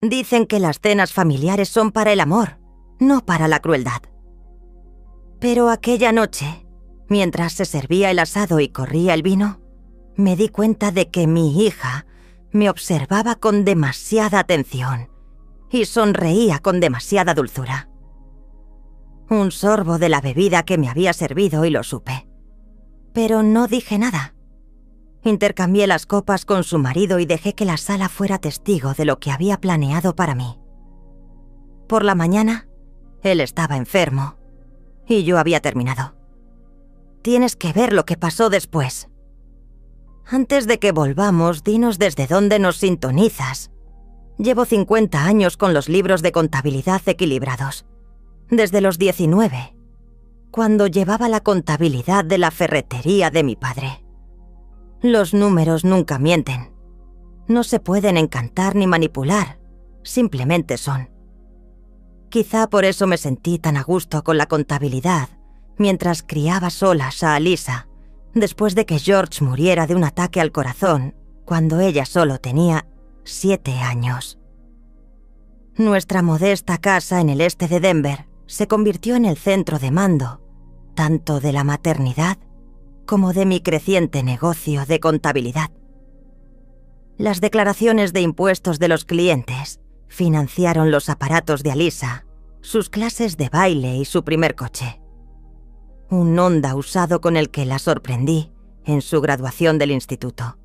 Dicen que las cenas familiares son para el amor, no para la crueldad. Pero aquella noche, mientras se servía el asado y corría el vino, me di cuenta de que mi hija me observaba con demasiada atención y sonreía con demasiada dulzura. Un sorbo de la bebida que me había servido y lo supe. Pero no dije nada. Intercambié las copas con su marido y dejé que la sala fuera testigo de lo que había planeado para mí. Por la mañana, él estaba enfermo y yo había terminado. Tienes que ver lo que pasó después. Antes de que volvamos, dinos desde dónde nos sintonizas. Llevo 50 años con los libros de contabilidad equilibrados. Desde los 19, cuando llevaba la contabilidad de la ferretería de mi padre. Los números nunca mienten. No se pueden encantar ni manipular, simplemente son. Quizá por eso me sentí tan a gusto con la contabilidad mientras criaba solas a Alisa, después de que George muriera de un ataque al corazón cuando ella solo tenía 7 años. Nuestra modesta casa en el este de Denver se convirtió en el centro de mando, tanto de la maternidad como de mi creciente negocio de contabilidad. Las declaraciones de impuestos de los clientes financiaron los aparatos de Alisa, sus clases de baile y su primer coche. Un Honda usado con el que la sorprendí en su graduación del instituto,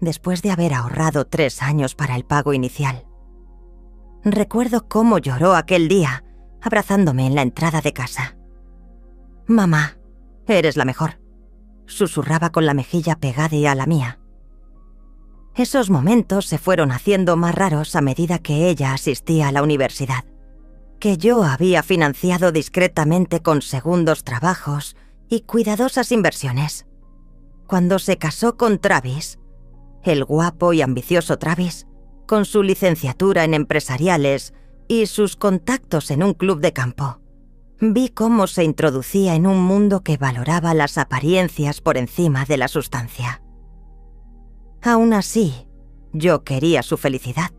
después de haber ahorrado 3 años para el pago inicial. Recuerdo cómo lloró aquel día, abrazándome en la entrada de casa. «Mamá, eres la mejor», susurraba con la mejilla pegada a la mía. Esos momentos se fueron haciendo más raros a medida que ella asistía a la universidad, que yo había financiado discretamente con segundos trabajos y cuidadosas inversiones. Cuando se casó con Travis, el guapo y ambicioso Travis, con su licenciatura en empresariales y sus contactos en un club de campo, vi cómo se introducía en un mundo que valoraba las apariencias por encima de la sustancia. Aún así, yo quería su felicidad.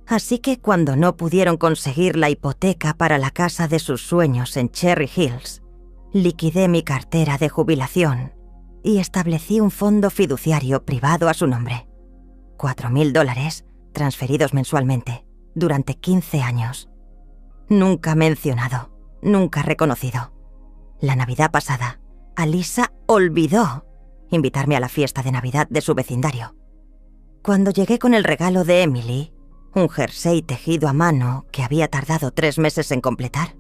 Así que cuando no pudieron conseguir la hipoteca para la casa de sus sueños en Cherry Hills, liquidé mi cartera de jubilación y establecí un fondo fiduciario privado a su nombre. $4,000 transferidos mensualmente durante 15 años. Nunca mencionado. Nunca reconocido. La Navidad pasada, Alisa olvidó invitarme a la fiesta de Navidad de su vecindario. Cuando llegué con el regalo de Emily, un jersey tejido a mano que había tardado 3 meses en completar,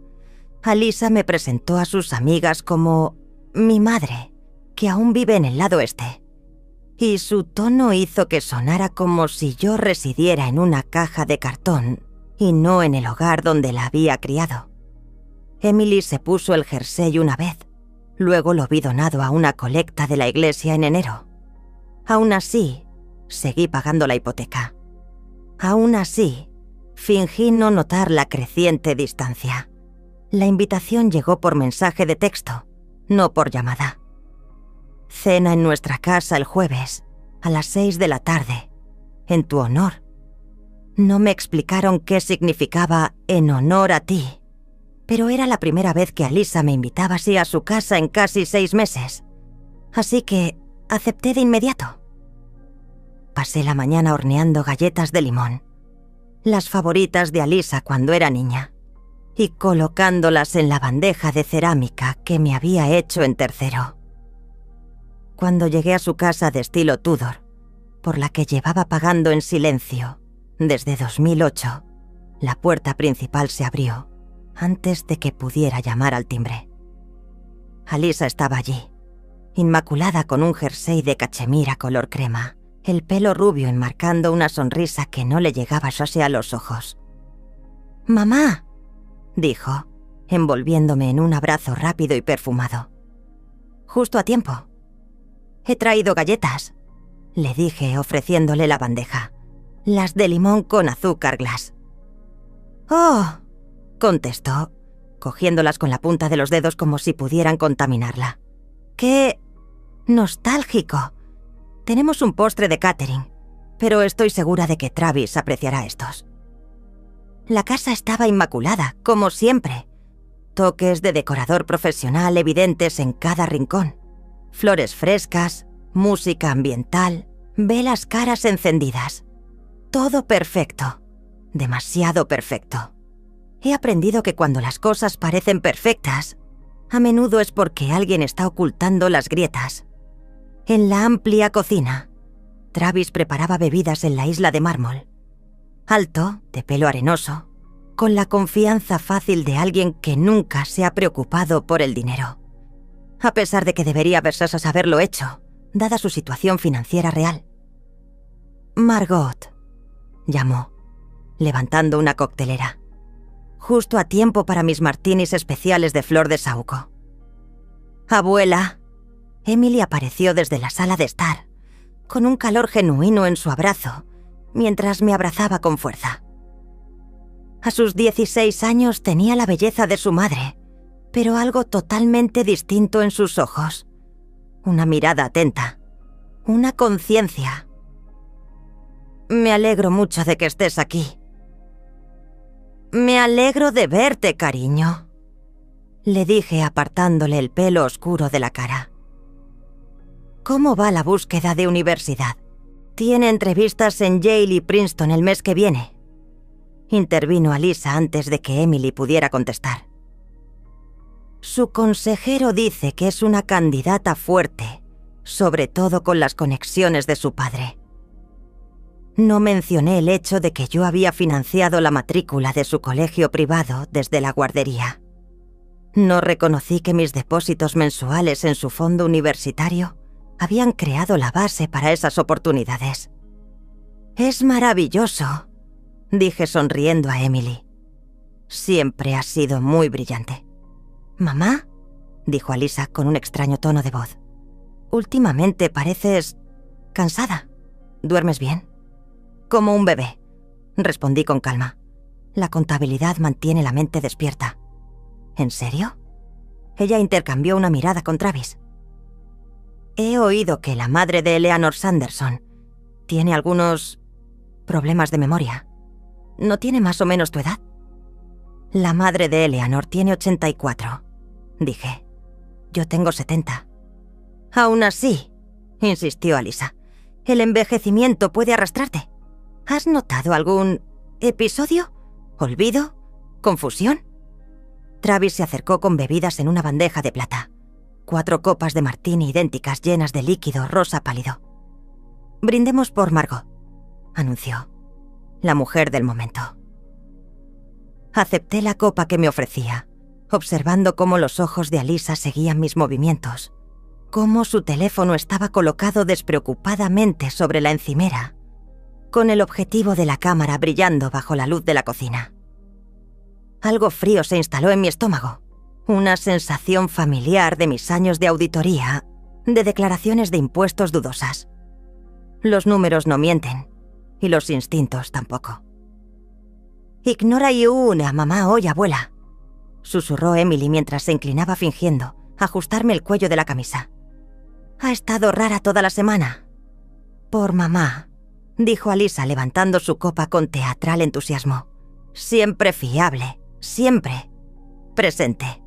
Alisa me presentó a sus amigas como mi madre, que aún vive en el lado este. Y su tono hizo que sonara como si yo residiera en una caja de cartón y no en el hogar donde la había criado. Emily se puso el jersey una vez, luego lo vi donado a una colecta de la iglesia en enero. Aún así, seguí pagando la hipoteca. Aún así, fingí no notar la creciente distancia. La invitación llegó por mensaje de texto, no por llamada. Cena en nuestra casa el jueves, a las 6 de la tarde, en tu honor. No me explicaron qué significaba en honor a ti, pero era la primera vez que Alisa me invitaba así a su casa en casi 6 meses. Así que acepté de inmediato. Pasé la mañana horneando galletas de limón, las favoritas de Alisa cuando era niña, y colocándolas en la bandeja de cerámica que me había hecho en tercero. Cuando llegué a su casa de estilo Tudor, por la que llevaba pagando en silencio desde 2008, la puerta principal se abrió antes de que pudiera llamar al timbre. Alisa estaba allí, inmaculada con un jersey de cachemira color crema, el pelo rubio enmarcando una sonrisa que no le llegaba casi a los ojos. «Mamá», dijo, envolviéndome en un abrazo rápido y perfumado. «Justo a tiempo». «He traído galletas», le dije ofreciéndole la bandeja. «Las de limón con azúcar glass». «Oh», contestó, cogiéndolas con la punta de los dedos como si pudieran contaminarla. «¡Qué nostálgico! Tenemos un postre de catering, pero estoy segura de que Travis apreciará estos». La casa estaba inmaculada, como siempre. Toques de decorador profesional evidentes en cada rincón. Flores frescas, música ambiental, velas caras encendidas. Todo perfecto. Demasiado perfecto. He aprendido que cuando las cosas parecen perfectas, a menudo es porque alguien está ocultando las grietas. En la amplia cocina, Travis preparaba bebidas en la isla de mármol. Alto, de pelo arenoso, con la confianza fácil de alguien que nunca se ha preocupado por el dinero. A pesar de que debería Versace haberlo hecho, dada su situación financiera real. Margot, llamó, levantando una coctelera. Justo a tiempo para mis martinis especiales de flor de saúco. Abuela. Emily apareció desde la sala de estar, con un calor genuino en su abrazo, mientras me abrazaba con fuerza. A sus 16 años tenía la belleza de su madre, pero algo totalmente distinto en sus ojos. Una mirada atenta, una conciencia. Me alegro mucho de que estés aquí. Me alegro de verte, cariño, le dije apartándole el pelo oscuro de la cara. ¿Cómo va la búsqueda de universidad? Tiene entrevistas en Yale y Princeton el mes que viene. Intervino Alyssa antes de que Emily pudiera contestar. Su consejero dice que es una candidata fuerte, sobre todo con las conexiones de su padre. No mencioné el hecho de que yo había financiado la matrícula de su colegio privado desde la guardería. No reconocí que mis depósitos mensuales en su fondo universitario habían creado la base para esas oportunidades. «Es maravilloso», dije sonriendo a Emily. «Siempre has sido muy brillante». «¿Mamá?», dijo Alyssa con un extraño tono de voz. «Últimamente pareces cansada. ¿Duermes bien?» «Como un bebé», respondí con calma. La contabilidad mantiene la mente despierta. ¿En serio? Ella intercambió una mirada con Travis. He oído que la madre de Eleanor Sanderson tiene algunos problemas de memoria. ¿No tiene más o menos tu edad? La madre de Eleanor tiene 84, dije. Yo tengo 70. Aún así, insistió Alyssa, el envejecimiento puede arrastrarte. ¿Has notado algún episodio? ¿Olvido? ¿Confusión? Travis se acercó con bebidas en una bandeja de plata. 4 copas de martini idénticas llenas de líquido rosa pálido. «Brindemos por Margot», anunció, la mujer del momento. Acepté la copa que me ofrecía, observando cómo los ojos de Alyssa seguían mis movimientos, cómo su teléfono estaba colocado despreocupadamente sobre la encimera, con el objetivo de la cámara brillando bajo la luz de la cocina. Algo frío se instaló en mi estómago, una sensación familiar de mis años de auditoría, de declaraciones de impuestos dudosas. Los números no mienten, y los instintos tampoco. «Ignora y una, mamá hoy, abuela», susurró Emily mientras se inclinaba fingiendo ajustarme el cuello de la camisa. «Ha estado rara toda la semana». «Por mamá», dijo Alyssa levantando su copa con teatral entusiasmo. «Siempre fiable, siempre. Presente».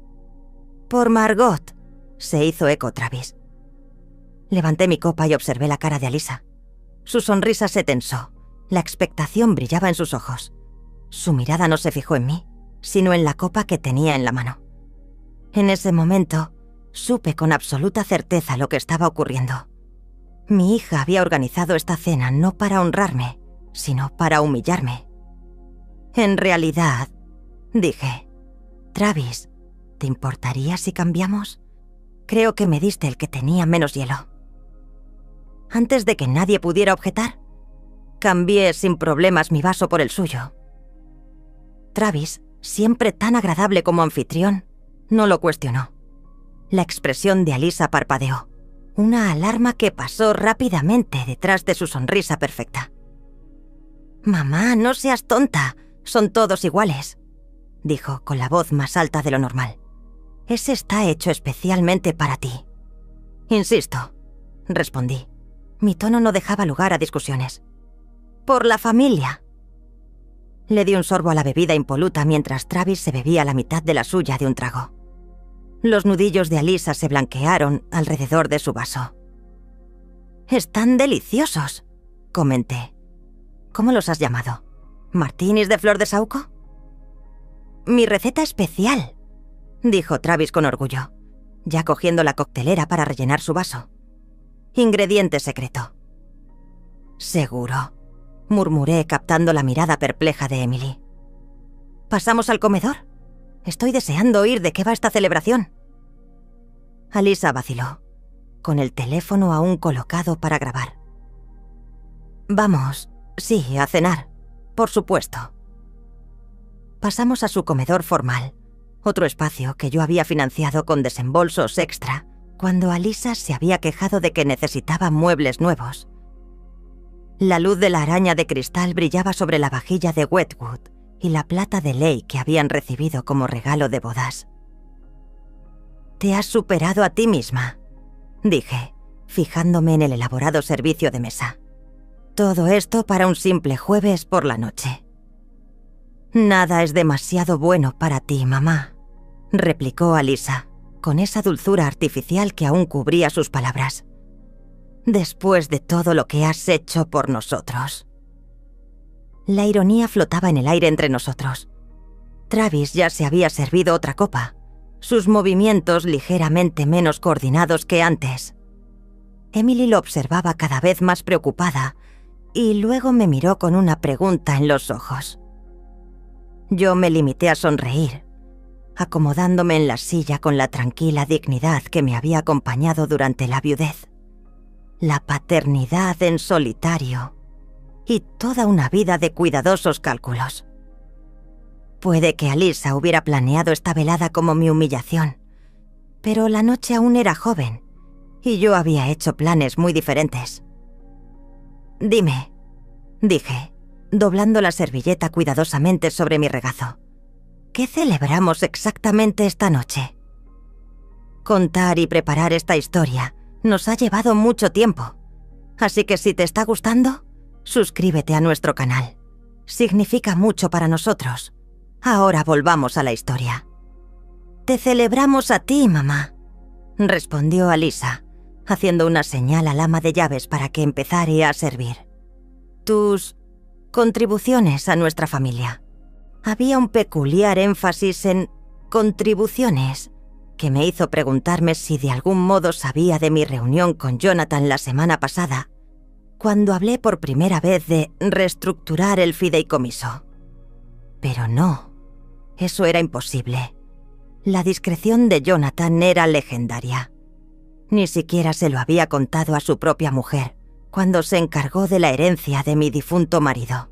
«Por Margot», se hizo eco Travis. Levanté mi copa y observé la cara de Alyssa. Su sonrisa se tensó, la expectación brillaba en sus ojos. Su mirada no se fijó en mí, sino en la copa que tenía en la mano. En ese momento, supe con absoluta certeza lo que estaba ocurriendo. Mi hija había organizado esta cena no para honrarme, sino para humillarme. «En realidad», dije, «Travis, ¿te importaría si cambiamos? Creo que me diste el que tenía menos hielo». Antes de que nadie pudiera objetar, cambié sin problemas mi vaso por el suyo. Travis, siempre tan agradable como anfitrión, no lo cuestionó. La expresión de Alyssa parpadeó, una alarma que pasó rápidamente detrás de su sonrisa perfecta. «Mamá, no seas tonta, son todos iguales», dijo con la voz más alta de lo normal. «Ese está hecho especialmente para ti». «Insisto», respondí. Mi tono no dejaba lugar a discusiones. «Por la familia». Le di un sorbo a la bebida impoluta mientras Travis se bebía la mitad de la suya de un trago. Los nudillos de Alyssa se blanquearon alrededor de su vaso. «Están deliciosos», comenté. «¿Cómo los has llamado? ¿Martinis de flor de saúco?» «Mi receta especial», dijo Travis con orgullo, ya cogiendo la coctelera para rellenar su vaso. «Ingrediente secreto». «Seguro», murmuré captando la mirada perpleja de Emily. «¿Pasamos al comedor? Estoy deseando oír de qué va esta celebración». Alyssa vaciló, con el teléfono aún colocado para grabar. «Vamos, sí, a cenar, por supuesto». Pasamos a su comedor formal, otro espacio que yo había financiado con desembolsos extra cuando Alyssa se había quejado de que necesitaba muebles nuevos. La luz de la araña de cristal brillaba sobre la vajilla de Wetwood y la plata de ley que habían recibido como regalo de bodas. «Te has superado a ti misma», dije, fijándome en el elaborado servicio de mesa. «Todo esto para un simple jueves por la noche». «Nada es demasiado bueno para ti, mamá», replicó Alyssa, con esa dulzura artificial que aún cubría sus palabras. «Después de todo lo que has hecho por nosotros». La ironía flotaba en el aire entre nosotros. Travis ya se había servido otra copa, sus movimientos ligeramente menos coordinados que antes. Emily lo observaba cada vez más preocupada y luego me miró con una pregunta en los ojos. Yo me limité a sonreír, acomodándome en la silla con la tranquila dignidad que me había acompañado durante la viudez. La paternidad en solitario y toda una vida de cuidadosos cálculos. Puede que Alyssa hubiera planeado esta velada como mi humillación, pero la noche aún era joven y yo había hecho planes muy diferentes. «Dime», dije, doblando la servilleta cuidadosamente sobre mi regazo, «¿qué celebramos exactamente esta noche?» Contar y preparar esta historia nos ha llevado mucho tiempo, así que si te está gustando, suscríbete a nuestro canal. Significa mucho para nosotros. Ahora volvamos a la historia. «Te celebramos a ti, mamá», respondió Alyssa, haciendo una señal al ama de llaves para que empezara a servir. «Tus contribuciones a nuestra familia». Había un peculiar énfasis en contribuciones que me hizo preguntarme si de algún modo sabía de mi reunión con Jonathan la semana pasada, cuando hablé por primera vez de reestructurar el fideicomiso. Pero no, eso era imposible. La discreción de Jonathan era legendaria. Ni siquiera se lo había contado a su propia mujer cuando se encargó de la herencia de mi difunto marido.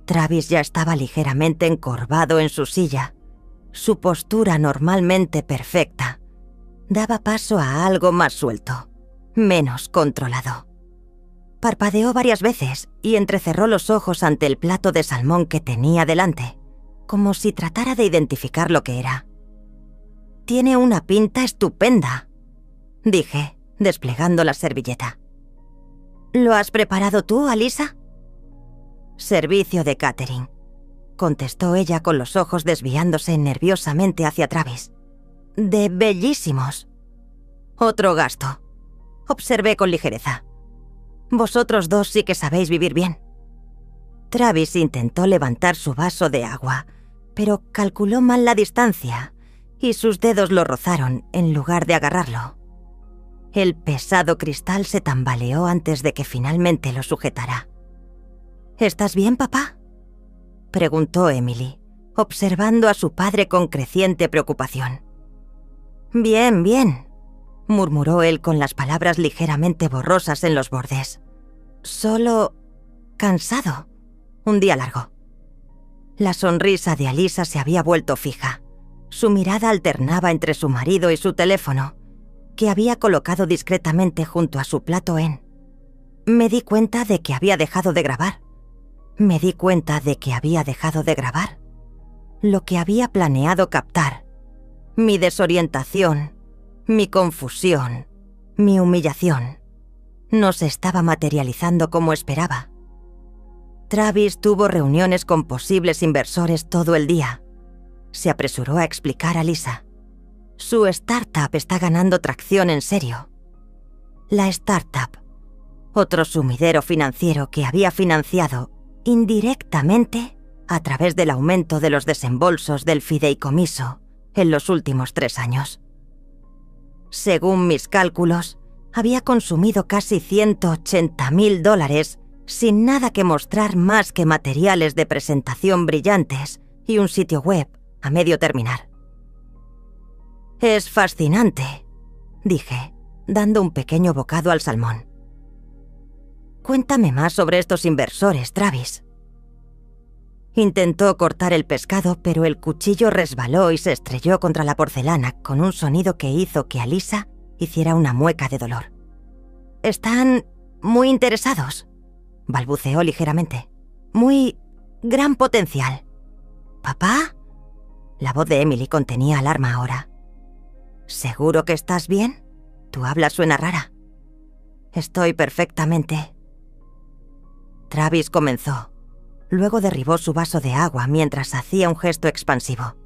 Travis ya estaba ligeramente encorvado en su silla. Su postura normalmente perfecta daba paso a algo más suelto, menos controlado. Parpadeó varias veces y entrecerró los ojos ante el plato de salmón que tenía delante, como si tratara de identificar lo que era. «Tiene una pinta estupenda», dije, desplegando la servilleta. «¿Lo has preparado tú, Alyssa?» «Servicio de catering», contestó ella con los ojos desviándose nerviosamente hacia Travis. «De bellísimos». «Otro gasto», observé con ligereza. «Vosotros dos sí que sabéis vivir bien». Travis intentó levantar su vaso de agua, pero calculó mal la distancia y sus dedos lo rozaron en lugar de agarrarlo. El pesado cristal se tambaleó antes de que finalmente lo sujetara. «¿Estás bien, papá?», preguntó Emily, observando a su padre con creciente preocupación. «Bien, bien», murmuró él con las palabras ligeramente borrosas en los bordes. «Solo cansado. Un día largo». La sonrisa de Alyssa se había vuelto fija. Su mirada alternaba entre su marido y su teléfono, que había colocado discretamente junto a su plato en. Me di cuenta de que había dejado de grabar. Me di cuenta de que había dejado de grabar. Lo que había planeado captar. Mi desorientación, mi confusión, mi humillación. No se estaba materializando como esperaba. Travis tuvo reuniones con posibles inversores todo el día. Se apresuró a explicar a Lisa. Su startup está ganando tracción en serio. La startup, otro sumidero financiero que había financiado indirectamente a través del aumento de los desembolsos del fideicomiso en los últimos 3 años. Según mis cálculos, había consumido casi $180.000 sin nada que mostrar más que materiales de presentación brillantes y un sitio web a medio terminar. «Es fascinante», dije, dando un pequeño bocado al salmón. «Cuéntame más sobre estos inversores, Travis». Intentó cortar el pescado, pero el cuchillo resbaló y se estrelló contra la porcelana con un sonido que hizo que Alisa hiciera una mueca de dolor. «Están muy interesados», balbuceó ligeramente. «Muy gran potencial». «¿Papá?» La voz de Emily contenía alarma ahora. «¿Seguro que estás bien? Tu habla suena rara». «Estoy perfectamente». Travis comenzó. Luego derribó su vaso de agua mientras hacía un gesto expansivo.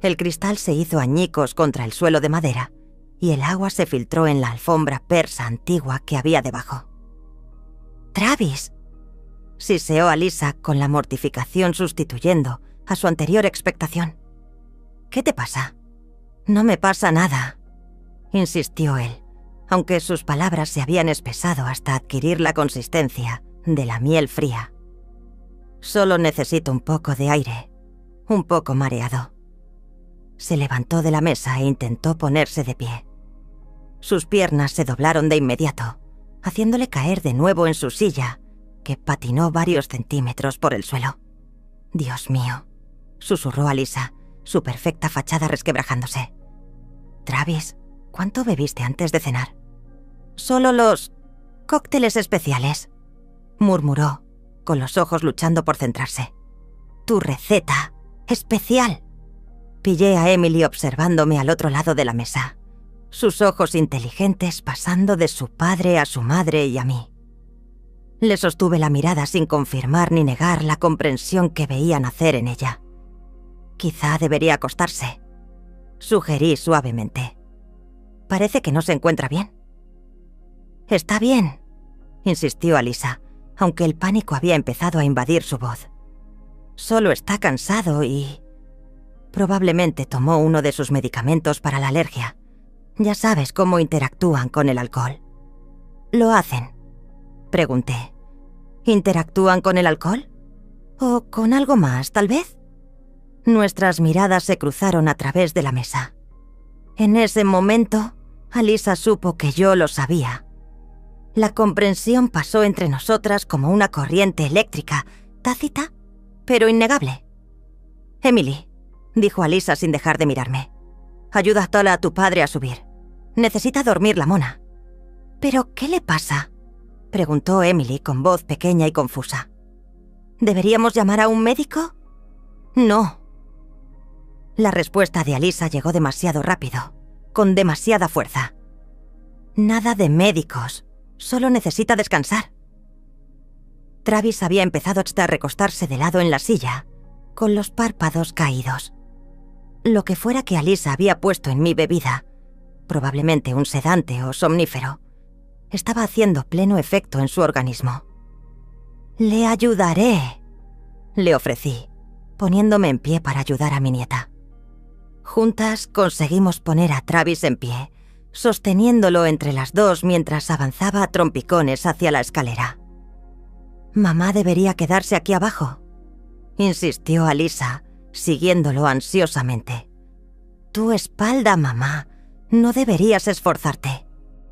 El cristal se hizo añicos contra el suelo de madera y el agua se filtró en la alfombra persa antigua que había debajo. «¡Travis!», siseó Alisa con la mortificación sustituyendo a su anterior expectación. «¿Qué te pasa?» «No me pasa nada», insistió él, aunque sus palabras se habían espesado hasta adquirir la consistencia de la miel fría. «Solo necesito un poco de aire, un poco mareado». Se levantó de la mesa e intentó ponerse de pie. Sus piernas se doblaron de inmediato, haciéndole caer de nuevo en su silla, que patinó varios centímetros por el suelo. «Dios mío», susurró Alisa, su perfecta fachada resquebrajándose. «Travis, ¿cuánto bebiste antes de cenar?» «Solo los cócteles especiales», murmuró, con los ojos luchando por centrarse. «Tu receta especial». Pillé a Emily observándome al otro lado de la mesa, sus ojos inteligentes pasando de su padre a su madre y a mí. Le sostuve la mirada sin confirmar ni negar la comprensión que veía nacer en ella. «Quizá debería acostarse», sugerí suavemente. «Parece que no se encuentra bien». «Está bien», insistió Alisa, aunque el pánico había empezado a invadir su voz. «Solo está cansado y probablemente tomó uno de sus medicamentos para la alergia. Ya sabes cómo interactúan con el alcohol». «¿Lo hacen?», pregunté. «¿Interactúan con el alcohol? ¿O con algo más, tal vez?» Nuestras miradas se cruzaron a través de la mesa. En ese momento, Alisa supo que yo lo sabía. La comprensión pasó entre nosotras como una corriente eléctrica, tácita, pero innegable. «Emily», dijo Alisa sin dejar de mirarme, «ayuda a tu padre a subir. Necesita dormir la mona». «¿Pero qué le pasa?», preguntó Emily con voz pequeña y confusa. «¿Deberíamos llamar a un médico?» «No». La respuesta de Alisa llegó demasiado rápido, con demasiada fuerza. «Nada de médicos. Solo necesita descansar». Travis había empezado a recostarse de lado en la silla, con los párpados caídos. Lo que fuera que Alisa había puesto en mi bebida, probablemente un sedante o somnífero, estaba haciendo pleno efecto en su organismo. «Le ayudaré», le ofrecí, poniéndome en pie para ayudar a mi nieta. Juntas conseguimos poner a Travis en pie, sosteniéndolo entre las dos mientras avanzaba a trompicones hacia la escalera. «Mamá debería quedarse aquí abajo», insistió Alisa, siguiéndolo ansiosamente. «Tu espalda, mamá. No deberías esforzarte».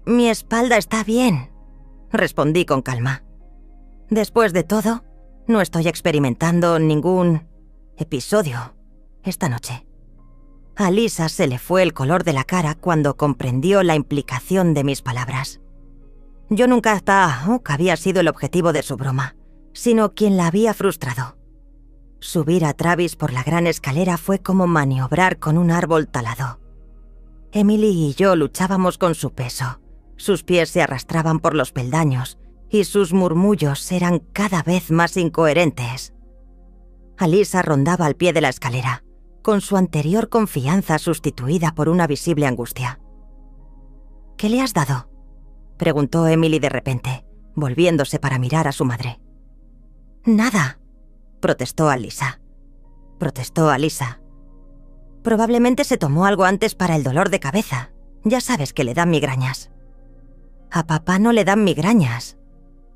«Mi espalda está bien», respondí con calma. «Después de todo, no estoy experimentando ningún episodio esta noche». A Alisa se le fue el color de la cara cuando comprendió la implicación de mis palabras. Yo nunca había sido el objetivo de su broma, sino quien la había frustrado. Subir a Travis por la gran escalera fue como maniobrar con un árbol talado. Emily y yo luchábamos con su peso. Sus pies se arrastraban por los peldaños y sus murmullos eran cada vez más incoherentes. Alyssa rondaba al pie de la escalera, con su anterior confianza sustituida por una visible angustia. «¿Qué le has dado?», preguntó Emily de repente, volviéndose para mirar a su madre. «Nada», protestó Alyssa. «Probablemente se tomó algo antes para el dolor de cabeza. Ya sabes que le dan migrañas». «A papá no le dan migrañas»,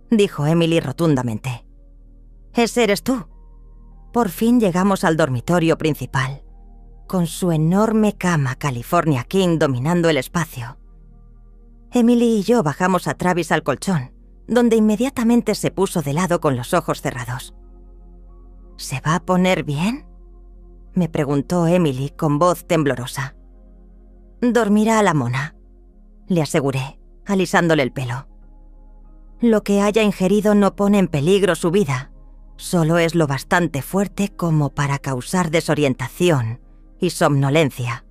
dijo Emily rotundamente. «Ese eres tú». Por fin llegamos al dormitorio principal, con su enorme cama California King dominando el espacio. Emily y yo bajamos a Travis al colchón, donde inmediatamente se puso de lado con los ojos cerrados. «¿Se va a poner bien?», me preguntó Emily con voz temblorosa. «Dormirá a la mona», le aseguré, alisándole el pelo. «Lo que haya ingerido no pone en peligro su vida, solo es lo bastante fuerte como para causar desorientación y somnolencia».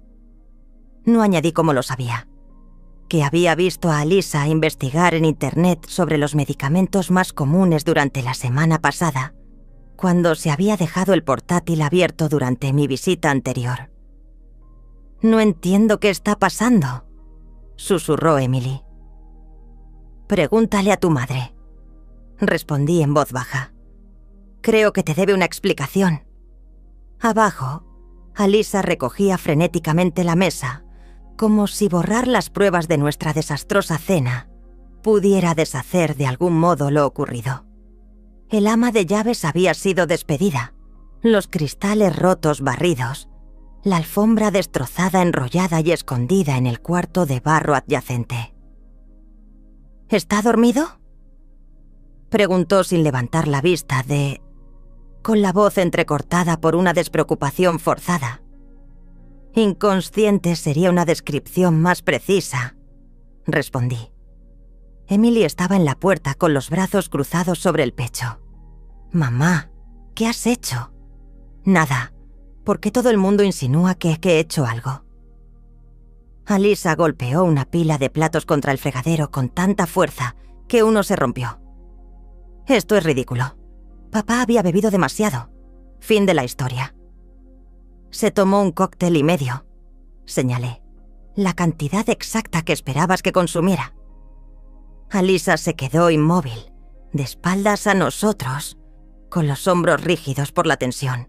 No añadí cómo lo sabía, que había visto a Alyssa investigar en Internet sobre los medicamentos más comunes durante la semana pasada, cuando se había dejado el portátil abierto durante mi visita anterior. «No entiendo qué está pasando», susurró Emily. «Pregúntale a tu madre», respondí en voz baja. «Creo que te debe una explicación». Abajo, Alyssa recogía frenéticamente la mesa, como si borrar las pruebas de nuestra desastrosa cena pudiera deshacer de algún modo lo ocurrido. El ama de llaves había sido despedida, los cristales rotos barridos, la alfombra destrozada, enrollada y escondida en el cuarto de barro adyacente. «¿Está dormido?», preguntó sin levantar la vista con la voz entrecortada por una despreocupación forzada. «Inconsciente sería una descripción más precisa», respondí. Emily estaba en la puerta con los brazos cruzados sobre el pecho. «Mamá, ¿qué has hecho?». «Nada. ¿Por qué todo el mundo insinúa que he hecho algo?». Alyssa golpeó una pila de platos contra el fregadero con tanta fuerza que uno se rompió. «Esto es ridículo. Papá había bebido demasiado. Fin de la historia». «Se tomó un cóctel y medio», señalé. «La cantidad exacta que esperabas que consumiera». Alyssa se quedó inmóvil, de espaldas a nosotros, con los hombros rígidos por la tensión.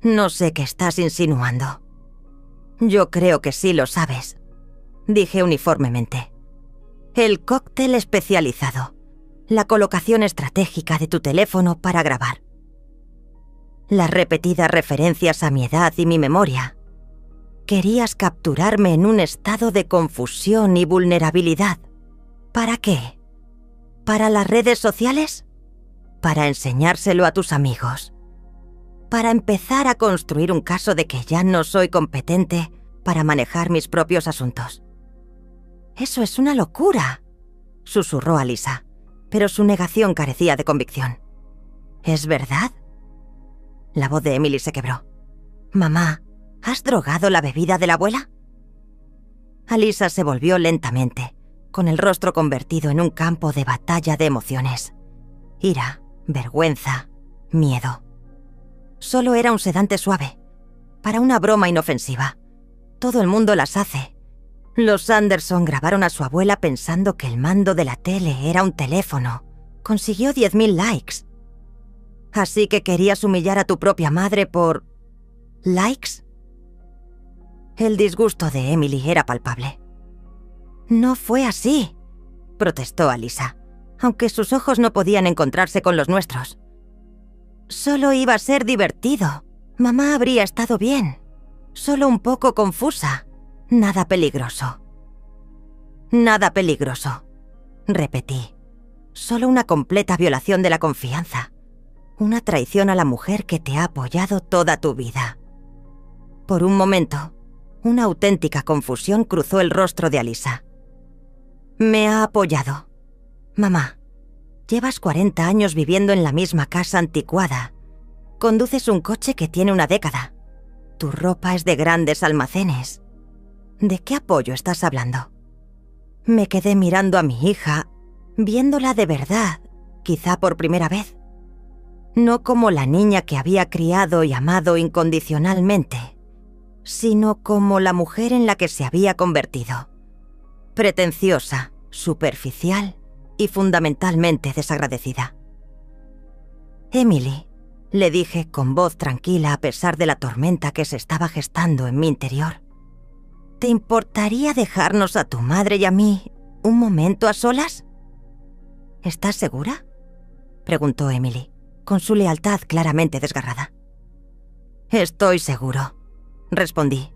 «No sé qué estás insinuando». «Yo creo que sí lo sabes», dije uniformemente. «El cóctel especializado, la colocación estratégica de tu teléfono para grabar, las repetidas referencias a mi edad y mi memoria. Querías capturarme en un estado de confusión y vulnerabilidad. ¿Para qué? ¿Para las redes sociales? ¿Para enseñárselo a tus amigos? ¿Para empezar a construir un caso de que ya no soy competente para manejar mis propios asuntos?» «Eso es una locura», susurró Alyssa, pero su negación carecía de convicción. «¿Es verdad?». La voz de Emily se quebró. «Mamá, ¿has drogado la bebida de la abuela?». Alyssa se volvió lentamente, con el rostro convertido en un campo de batalla de emociones. Ira, vergüenza, miedo. Solo era un sedante suave, para una broma inofensiva. Todo el mundo las hace. Los Anderson grabaron a su abuela pensando que el mando de la tele era un teléfono. Consiguió 10.000 likes. ¿Así que querías humillar a tu propia madre por likes?». El disgusto de Emily era palpable. «No fue así», protestó Alyssa, aunque sus ojos no podían encontrarse con los nuestros. «Solo iba a ser divertido. Mamá habría estado bien. Solo un poco confusa. Nada peligroso». «Nada peligroso», repetí. «Solo una completa violación de la confianza. Una traición a la mujer que te ha apoyado toda tu vida». Por un momento, una auténtica confusión cruzó el rostro de Alyssa. «Me ha apoyado. Mamá, llevas 40 años viviendo en la misma casa anticuada. Conduces un coche que tiene una década. Tu ropa es de grandes almacenes. ¿De qué apoyo estás hablando?». Me quedé mirando a mi hija viéndola de verdad, quizá por primera vez. No como la niña que había criado y amado incondicionalmente, sino como la mujer en la que se había convertido. Pretenciosa, superficial y fundamentalmente desagradecida. Emily, le dije con voz tranquila a pesar de la tormenta que se estaba gestando en mi interior. ¿Te importaría dejarnos a tu madre y a mí un momento a solas? ¿Estás segura?, preguntó Emily, con su lealtad claramente desgarrada. Estoy seguro, respondí.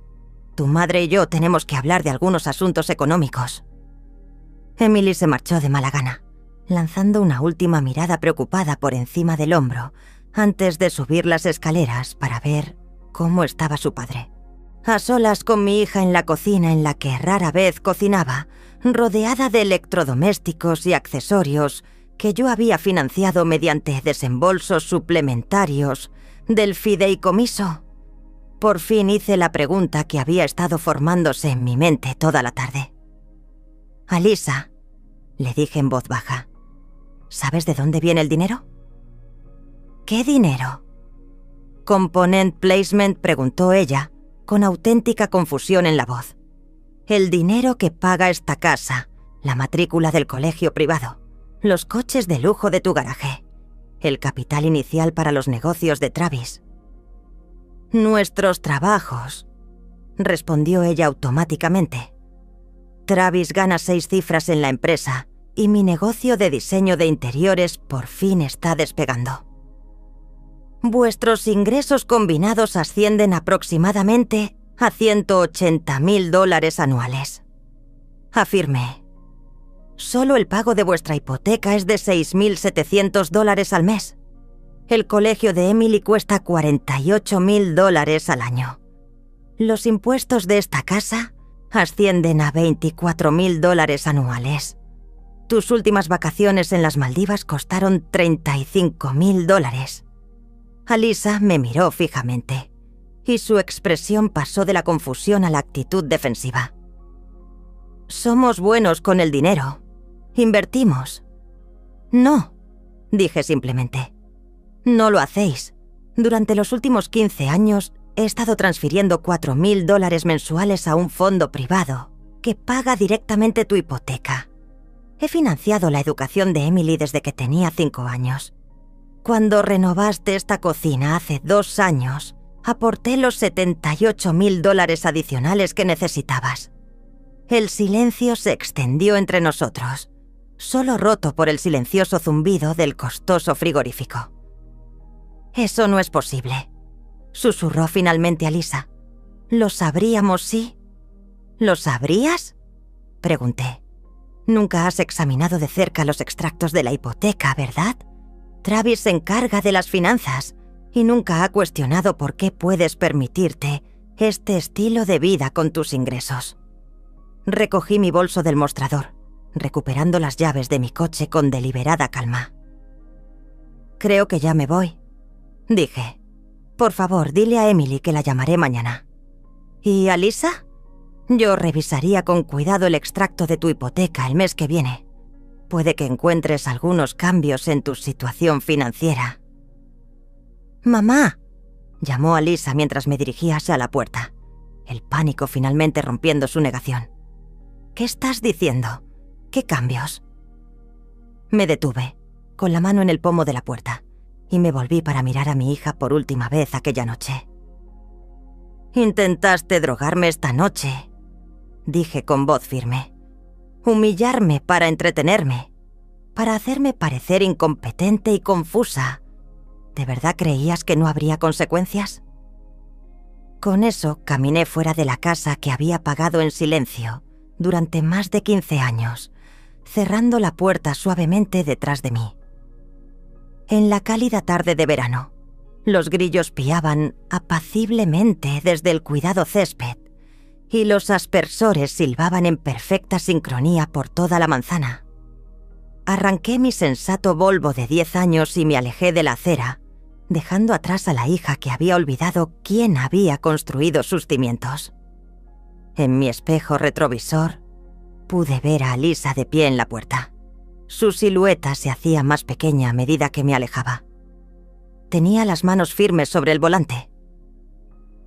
Tu madre y yo tenemos que hablar de algunos asuntos económicos. Emily se marchó de mala gana, lanzando una última mirada preocupada por encima del hombro antes de subir las escaleras para ver cómo estaba su padre. A solas con mi hija en la cocina en la que rara vez cocinaba, rodeada de electrodomésticos y accesorios que yo había financiado mediante desembolsos suplementarios del fideicomiso, por fin hice la pregunta que había estado formándose en mi mente toda la tarde. «Alisa», le dije en voz baja, ¿sabes de dónde viene el dinero? «¿Qué dinero?», «Component placement», preguntó ella, con auténtica confusión en la voz. «El dinero que paga esta casa, la matrícula del colegio privado, los coches de lujo de tu garaje, el capital inicial para los negocios de Travis». «Nuestros trabajos», respondió ella automáticamente. «Travis gana 6 cifras en la empresa y mi negocio de diseño de interiores por fin está despegando. Vuestros ingresos combinados ascienden aproximadamente a $180,000 anuales», afirmé. «Solo el pago de vuestra hipoteca es de $6,700 al mes. El colegio de Emily cuesta $48,000 al año. Los impuestos de esta casa ascienden a $24,000 anuales. Tus últimas vacaciones en las Maldivas costaron $35,000. Alisa me miró fijamente, y su expresión pasó de la confusión a la actitud defensiva. «Somos buenos con el dinero. Invertimos». «No», dije simplemente. «No lo hacéis. Durante los últimos 15 años he estado transfiriendo $4,000 mensuales a un fondo privado que paga directamente tu hipoteca. He financiado la educación de Emily desde que tenía 5 años. Cuando renovaste esta cocina hace 2 años, aporté los $78,000 adicionales que necesitabas. El silencio se extendió entre nosotros, solo roto por el silencioso zumbido del costoso frigorífico. «Eso no es posible», susurró finalmente Alisa. «Lo sabríamos si...» «¿Lo sabrías?», pregunté. «Nunca has examinado de cerca los extractos de la hipoteca, ¿verdad? Travis se encarga de las finanzas y nunca ha cuestionado por qué puedes permitirte este estilo de vida con tus ingresos». Recogí mi bolso del mostrador, recuperando las llaves de mi coche con deliberada calma. «Creo que ya me voy», dije. «Por favor, dile a Emily que la llamaré mañana». «¿Y Alisa?» «Yo revisaría con cuidado el extracto de tu hipoteca el mes que viene. Puede que encuentres algunos cambios en tu situación financiera». «Mamá», llamó Alisa mientras me dirigía hacia la puerta, el pánico finalmente rompiendo su negación. «¿Qué estás diciendo? ¿Qué cambios?». Me detuve, con la mano en el pomo de la puerta, y me volví para mirar a mi hija por última vez aquella noche. «Intentaste drogarme esta noche», dije con voz firme. «Humillarme para entretenerme, para hacerme parecer incompetente y confusa. ¿De verdad creías que no habría consecuencias?». Con eso caminé fuera de la casa que había pagado en silencio durante más de 15 años, cerrando la puerta suavemente detrás de mí. En la cálida tarde de verano, los grillos piaban apaciblemente desde el cuidado césped y los aspersores silbaban en perfecta sincronía por toda la manzana. Arranqué mi sensato Volvo de 10 años y me alejé de la acera, dejando atrás a la hija que había olvidado quién había construido sus cimientos. En mi espejo retrovisor pude ver a Alisa de pie en la puerta, Su silueta se hacía más pequeña a medida que me alejaba. Tenía las manos firmes sobre el volante.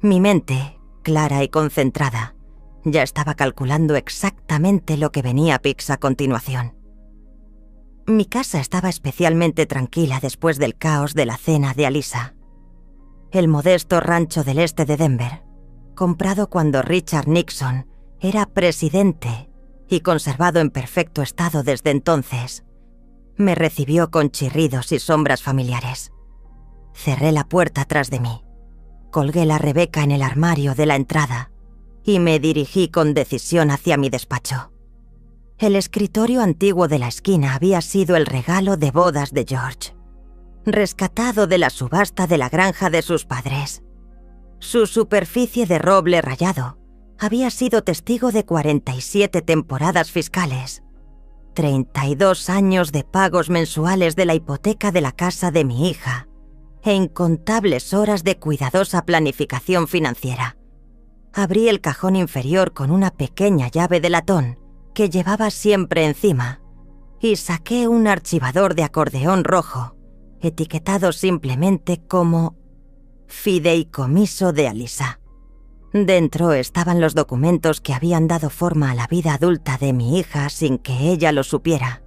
Mi mente, clara y concentrada, ya estaba calculando exactamente lo que venía a Pix a continuación. Mi casa estaba especialmente tranquila después del caos de la cena de Alyssa. El modesto rancho del este de Denver, comprado cuando Richard Nixon era presidente y conservado en perfecto estado desde entonces, me recibió con chirridos y sombras familiares. Cerré la puerta tras de mí, colgué la Rebeca en el armario de la entrada y me dirigí con decisión hacia mi despacho. El escritorio antiguo de la esquina había sido el regalo de bodas de George, rescatado de la subasta de la granja de sus padres. Su superficie de roble rayado había sido testigo de 47 temporadas fiscales, 32 años de pagos mensuales de la hipoteca de la casa de mi hija e incontables horas de cuidadosa planificación financiera. Abrí el cajón inferior con una pequeña llave de latón que llevaba siempre encima y saqué un archivador de acordeón rojo, etiquetado simplemente como Fideicomiso de Alyssa. Dentro estaban los documentos que habían dado forma a la vida adulta de mi hija sin que ella lo supiera.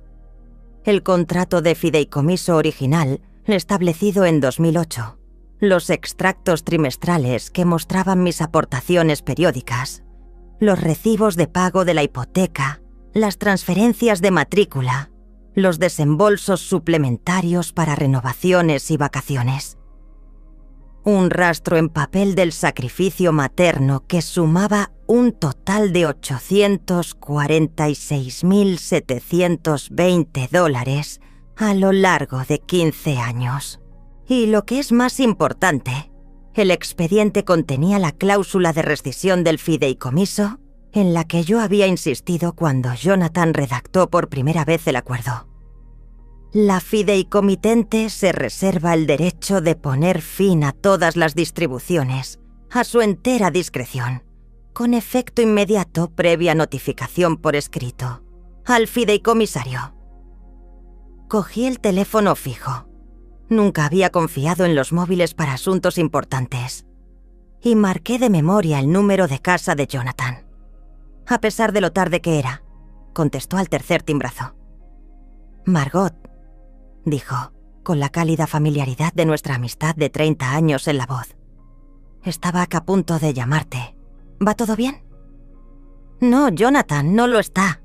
El contrato de fideicomiso original, establecido en 2008, los extractos trimestrales que mostraban mis aportaciones periódicas, los recibos de pago de la hipoteca, las transferencias de matrícula, los desembolsos suplementarios para renovaciones y vacaciones. Un rastro en papel del sacrificio materno que sumaba un total de $846.720 a lo largo de 15 años. Y lo que es más importante, el expediente contenía la cláusula de rescisión del fideicomiso en la que yo había insistido cuando Jonathan redactó por primera vez el acuerdo. La fideicomitente se reserva el derecho de poner fin a todas las distribuciones, a su entera discreción, con efecto inmediato previa notificación por escrito, al fideicomisario. Cogí el teléfono fijo. Nunca había confiado en los móviles para asuntos importantes. Y marqué de memoria el número de casa de Jonathan. A pesar de lo tarde que era, contestó al tercer timbrazo. «Margot», dijo, con la cálida familiaridad de nuestra amistad de 30 años en la voz. «Estaba a punto de llamarte. ¿Va todo bien?» «No, Jonathan, no lo está»,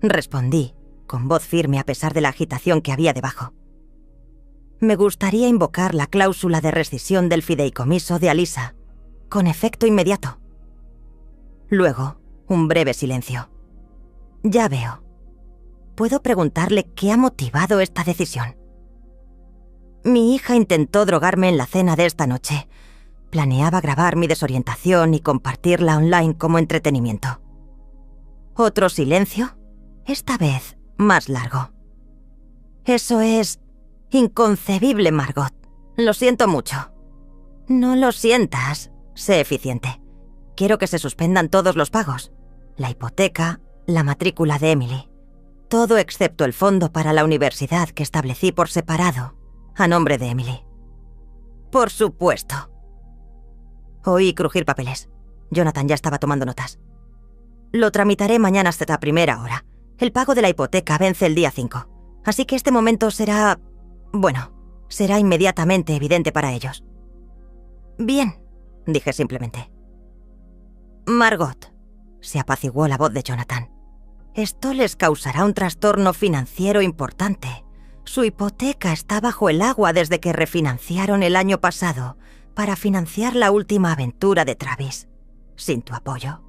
respondí, con voz firme a pesar de la agitación que había debajo. «Me gustaría invocar la cláusula de rescisión del fideicomiso de Alyssa, con efecto inmediato». Luego, un breve silencio. «Ya veo. ¿Puedo preguntarle qué ha motivado esta decisión?» «Mi hija intentó drogarme en la cena de esta noche. Planeaba grabar mi desorientación y compartirla online como entretenimiento». Otro silencio, esta vez más largo. «Eso es inconcebible, Margot. Lo siento mucho». «No lo sientas. Sé eficiente. Quiero que se suspendan todos los pagos. La hipoteca, la matrícula de Emily. Todo excepto el fondo para la universidad que establecí por separado, a nombre de Emily». «Por supuesto». Oí crujir papeles. Jonathan ya estaba tomando notas. «Lo tramitaré mañana hasta la primera hora. El pago de la hipoteca vence el día 5. Así que este momento será... será inmediatamente evidente para ellos». «Bien», dije simplemente. «Margot», se apaciguó la voz de Jonathan. «Esto les causará un trastorno financiero importante. Su hipoteca está bajo el agua desde que refinanciaron el año pasado para financiar la última aventura de Travis. Sin tu apoyo.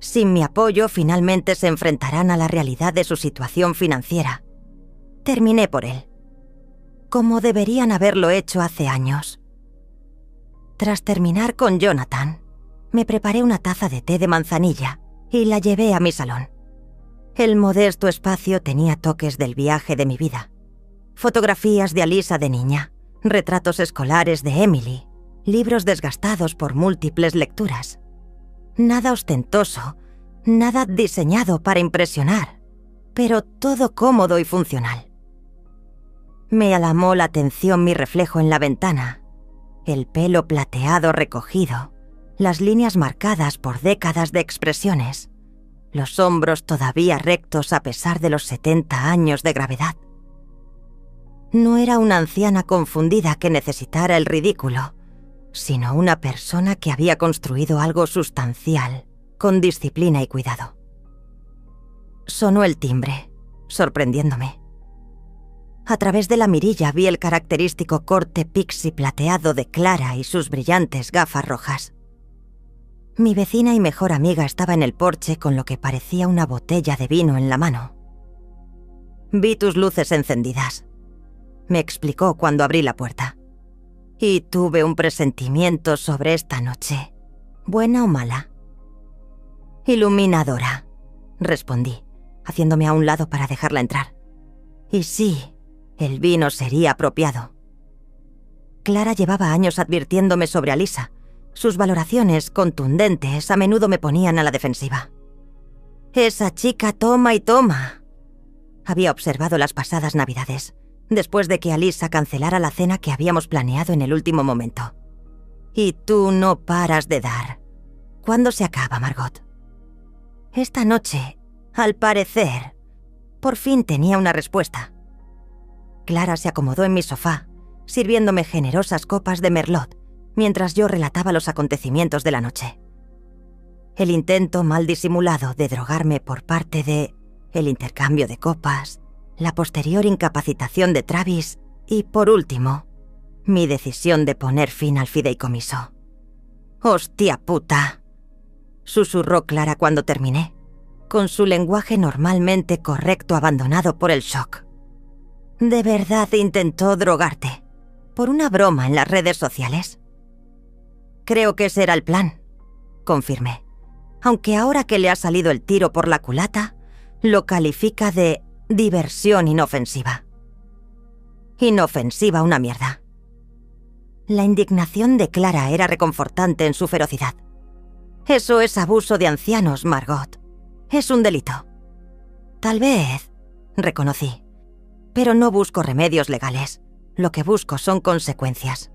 Sin mi apoyo, finalmente se enfrentarán a la realidad de su situación financiera. Terminé por él, como deberían haberlo hecho hace años». Tras terminar con Jonathan, me preparé una taza de té de manzanilla y la llevé a mi salón. El modesto espacio tenía toques del viaje de mi vida. Fotografías de Alyssa de niña, retratos escolares de Emily, libros desgastados por múltiples lecturas. Nada ostentoso, nada diseñado para impresionar. pero todo cómodo y funcional. Me llamó la atención mi reflejo en la ventana, el pelo plateado recogido, las líneas marcadas por décadas de expresiones, los hombros todavía rectos a pesar de los 70 años de gravedad. No era una anciana confundida que necesitara el ridículo, sino una persona que había construido algo sustancial, con disciplina y cuidado. Sonó el timbre, sorprendiéndome. A través de la mirilla vi el característico corte pixie plateado de Clara y sus brillantes gafas rojas. Mi vecina y mejor amiga estaba en el porche con lo que parecía una botella de vino en la mano. «Vi tus luces encendidas», me explicó cuando abrí la puerta. «Y tuve un presentimiento sobre esta noche, buena o mala». «Iluminadora», respondí, haciéndome a un lado para dejarla entrar. «Y sí, el vino sería apropiado». Clara llevaba años advirtiéndome sobre Alyssa. Sus valoraciones contundentes a menudo me ponían a la defensiva. «Esa chica toma y toma». Había observado las pasadas Navidades, después de que Alyssa cancelara la cena que habíamos planeado en el último momento. «Y tú no paras de dar. ¿Cuándo se acaba, Margot?» Esta noche, al parecer, por fin tenía una respuesta. Clara se acomodó en mi sofá, sirviéndome generosas copas de merlot, mientras yo relataba los acontecimientos de la noche. El intento mal disimulado de drogarme por parte de el intercambio de copas, la posterior incapacitación de Travis y, por último, mi decisión de poner fin al fideicomiso. «¡Hostia puta!», susurró Clara cuando terminé, con su lenguaje normalmente correcto abandonado por el shock. «¿De verdad intentó drogarte? ¿Por una broma en las redes sociales?» «Creo que ese era el plan», confirmé, aunque ahora que le ha salido el tiro por la culata, lo califica de diversión inofensiva. Inofensiva una mierda. La indignación de Clara era reconfortante en su ferocidad. «Eso es abuso de ancianos, Margot. Es un delito». «Tal vez», reconocí, «pero no busco remedios legales. Lo que busco son consecuencias».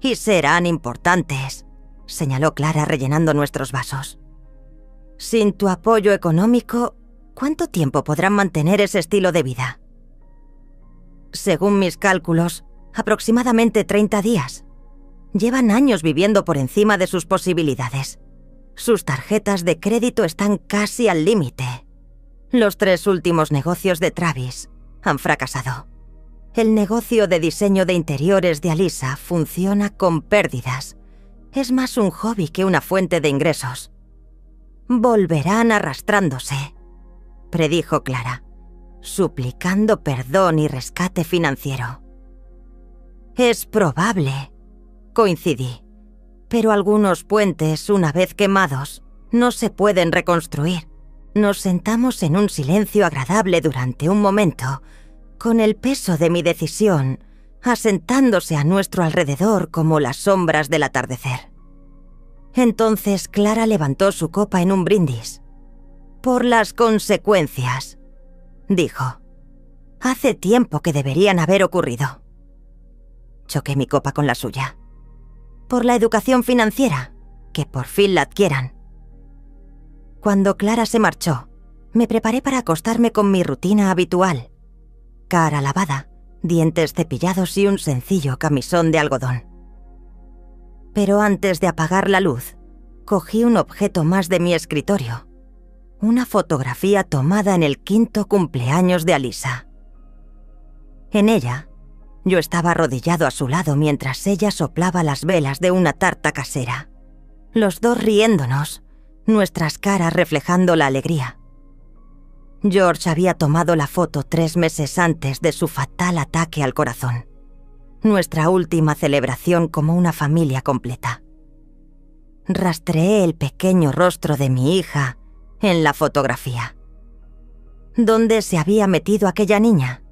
«Y serán importantes», señaló Clara rellenando nuestros vasos. «Sin tu apoyo económico, ¿cuánto tiempo podrán mantener ese estilo de vida?» «Según mis cálculos, aproximadamente 30 días. Llevan años viviendo por encima de sus posibilidades. Sus tarjetas de crédito están casi al límite. Los 3 últimos negocios de Travis han fracasado. El negocio de diseño de interiores de Alyssa funciona con pérdidas. Es más un hobby que una fuente de ingresos. Volverán arrastrándose», predijo Clara, suplicando perdón y rescate financiero. «Es probable», coincidí, «pero algunos puentes, una vez quemados, no se pueden reconstruir. Nos sentamos en un silencio agradable durante un momento, con el peso de mi decisión asentándose a nuestro alrededor como las sombras del atardecer. Entonces Clara levantó su copa en un brindis. «Por las consecuencias», dijo. «Hace tiempo que deberían haber ocurrido». Choqué mi copa con la suya. «Por la educación financiera, que por fin la adquieran». Cuando Clara se marchó, me preparé para acostarme con mi rutina habitual. Cara lavada, dientes cepillados y un sencillo camisón de algodón. Pero antes de apagar la luz, cogí un objeto más de mi escritorio. Una fotografía tomada en el 5º cumpleaños de Alyssa. En ella, yo estaba arrodillado a su lado mientras ella soplaba las velas de una tarta casera. Los dos riéndonos, nuestras caras reflejando la alegría. George había tomado la foto 3 meses antes de su fatal ataque al corazón. Nuestra última celebración como una familia completa. Rastreé el pequeño rostro de mi hija en la fotografía. ¿Dónde se había metido aquella niña?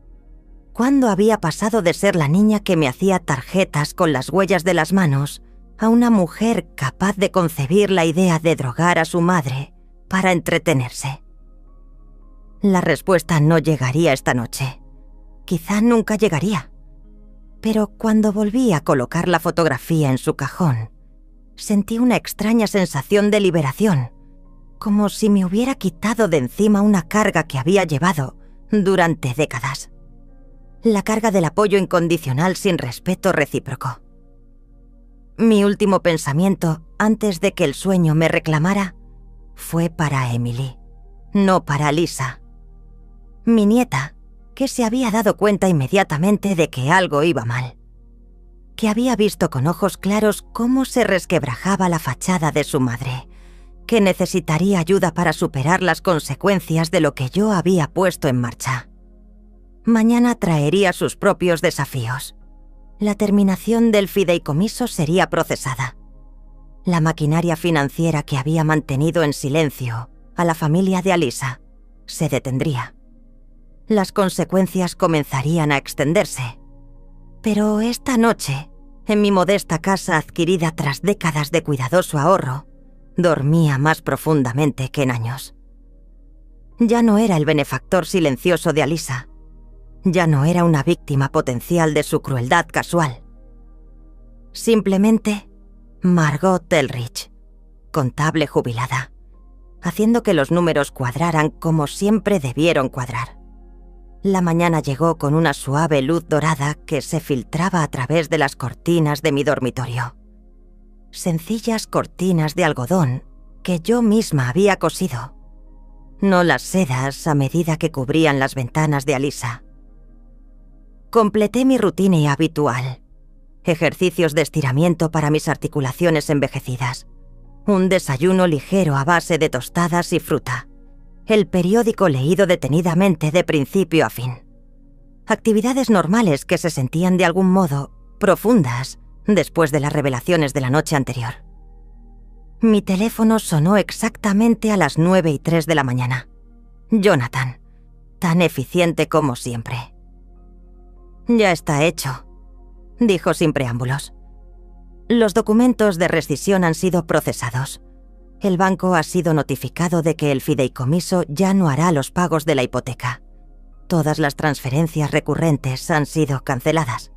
¿Cuándo había pasado de ser la niña que me hacía tarjetas con las huellas de las manos a una mujer capaz de concebir la idea de drogar a su madre para entretenerse? La respuesta no llegaría esta noche. Quizá nunca llegaría. Pero cuando volví a colocar la fotografía en su cajón, sentí una extraña sensación de liberación, como si me hubiera quitado de encima una carga que había llevado durante décadas. La carga del apoyo incondicional sin respeto recíproco. Mi último pensamiento, antes de que el sueño me reclamara, fue para Emily, no para Lisa. Mi nieta, que se había dado cuenta inmediatamente de que algo iba mal. Que había visto con ojos claros cómo se resquebrajaba la fachada de su madre, que necesitaría ayuda para superar las consecuencias de lo que yo había puesto en marcha. Mañana traería sus propios desafíos. La terminación del fideicomiso sería procesada. La maquinaria financiera que había mantenido en silencio a la familia de Alyssa se detendría. Las consecuencias comenzarían a extenderse. Pero esta noche, en mi modesta casa adquirida tras décadas de cuidadoso ahorro, dormía más profundamente que en años. Ya no era el benefactor silencioso de Alyssa. Ya no era una víctima potencial de su crueldad casual. Simplemente Margot Elrich, contable jubilada, haciendo que los números cuadraran como siempre debieron cuadrar. La mañana llegó con una suave luz dorada que se filtraba a través de las cortinas de mi dormitorio. Sencillas cortinas de algodón que yo misma había cosido. No las sedas a medida que cubrían las ventanas de Alyssa. Completé mi rutina habitual. Ejercicios de estiramiento para mis articulaciones envejecidas. Un desayuno ligero a base de tostadas y fruta. El periódico leído detenidamente de principio a fin. Actividades normales que se sentían de algún modo profundas después de las revelaciones de la noche anterior. Mi teléfono sonó exactamente a las 9:03 de la mañana. Jonathan, tan eficiente como siempre. «Ya está hecho», dijo sin preámbulos. «Los documentos de rescisión han sido procesados. El banco ha sido notificado de que el fideicomiso ya no hará los pagos de la hipoteca. Todas las transferencias recurrentes han sido canceladas».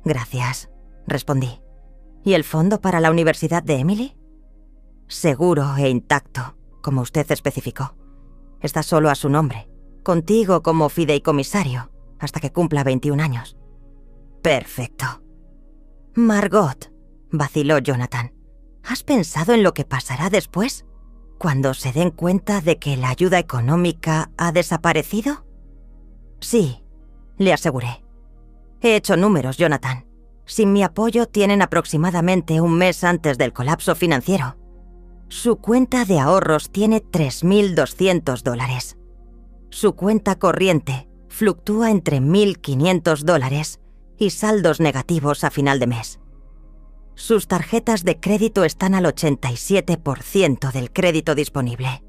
«Gracias», respondí. «¿Y el fondo para la universidad de Emily?» «Seguro e intacto, como usted especificó. Está solo a su nombre, contigo como fideicomisario, hasta que cumpla 21 años. «Perfecto». «Margot», vaciló Jonathan, ¿has pensado en lo que pasará después? ¿Cuando se den cuenta de que la ayuda económica ha desaparecido?» «Sí», le aseguré. «He hecho números, Jonathan. Sin mi apoyo tienen aproximadamente un mes antes del colapso financiero. Su cuenta de ahorros tiene $3.200. Su cuenta corriente fluctúa entre $1.500 y saldos negativos a final de mes. Sus tarjetas de crédito están al 87% del crédito disponible.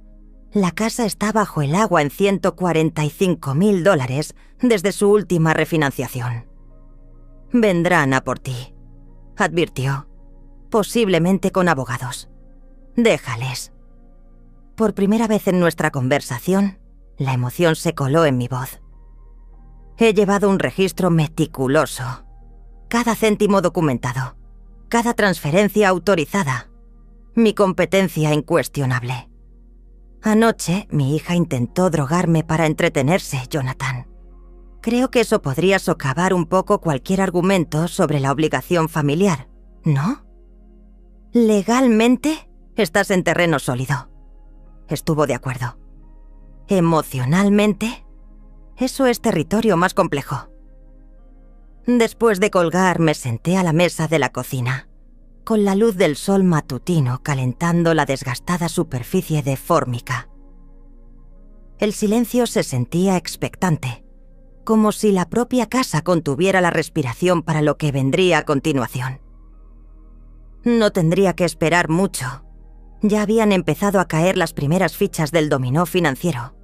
La casa está bajo el agua en $145.000 desde su última refinanciación. Vendrán a por ti», advirtió, «posiblemente con abogados. Déjales». Por primera vez en nuestra conversación, la emoción se coló en mi voz. He llevado un registro meticuloso. Cada céntimo documentado. Cada transferencia autorizada. Mi competencia incuestionable. Anoche, mi hija intentó drogarme para entretenerse, Jonathan. Creo que eso podría socavar un poco cualquier argumento sobre la obligación familiar, ¿no? Legalmente, estás en terreno sólido. Estuvo de acuerdo. Emocionalmente, eso es territorio más complejo. Después de colgar, me senté a la mesa de la cocina, con la luz del sol matutino calentando la desgastada superficie de fórmica. El silencio se sentía expectante, como si la propia casa contuviera la respiración para lo que vendría a continuación. No tendría que esperar mucho. Ya habían empezado a caer las primeras fichas del dominó financiero.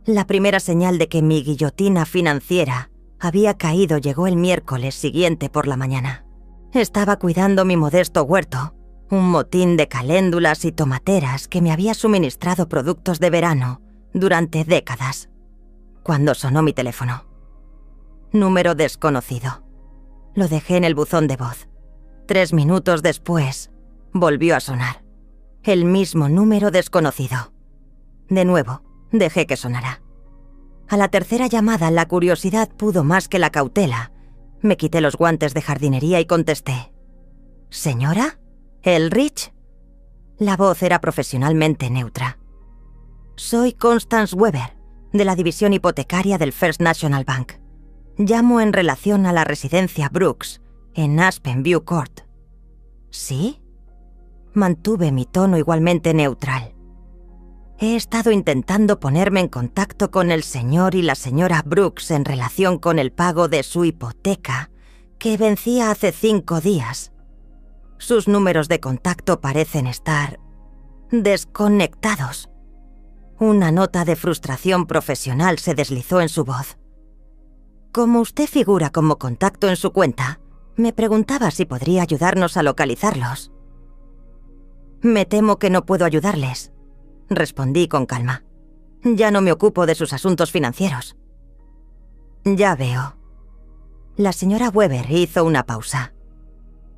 La primera señal de que mi guillotina financiera había caído llegó el miércoles siguiente por la mañana. Estaba cuidando mi modesto huerto, un motín de caléndulas y tomateras que me había suministrado productos de verano durante décadas, cuando sonó mi teléfono. Número desconocido. Lo dejé en el buzón de voz. 3 minutos después, volvió a sonar. El mismo número desconocido. De nuevo, dejé que sonara. A la tercera llamada, la curiosidad pudo más que la cautela. Me quité los guantes de jardinería y contesté. ¿Señora? ¿Elrich? La voz era profesionalmente neutra. Soy Constance Weber, de la división hipotecaria del First National Bank. Llamo en relación a la residencia Brooks, en Aspen View Court. ¿Sí? Mantuve mi tono igualmente neutral. He estado intentando ponerme en contacto con el señor y la señora Brooks en relación con el pago de su hipoteca, que vencía hace 5 días. Sus números de contacto parecen estar desconectados. Una nota de frustración profesional se deslizó en su voz. Como usted figura como contacto en su cuenta, me preguntaba si podría ayudarnos a localizarlos. Me temo que no puedo ayudarles, respondí con calma. Ya no me ocupo de sus asuntos financieros. Ya veo. La señora Weber hizo una pausa.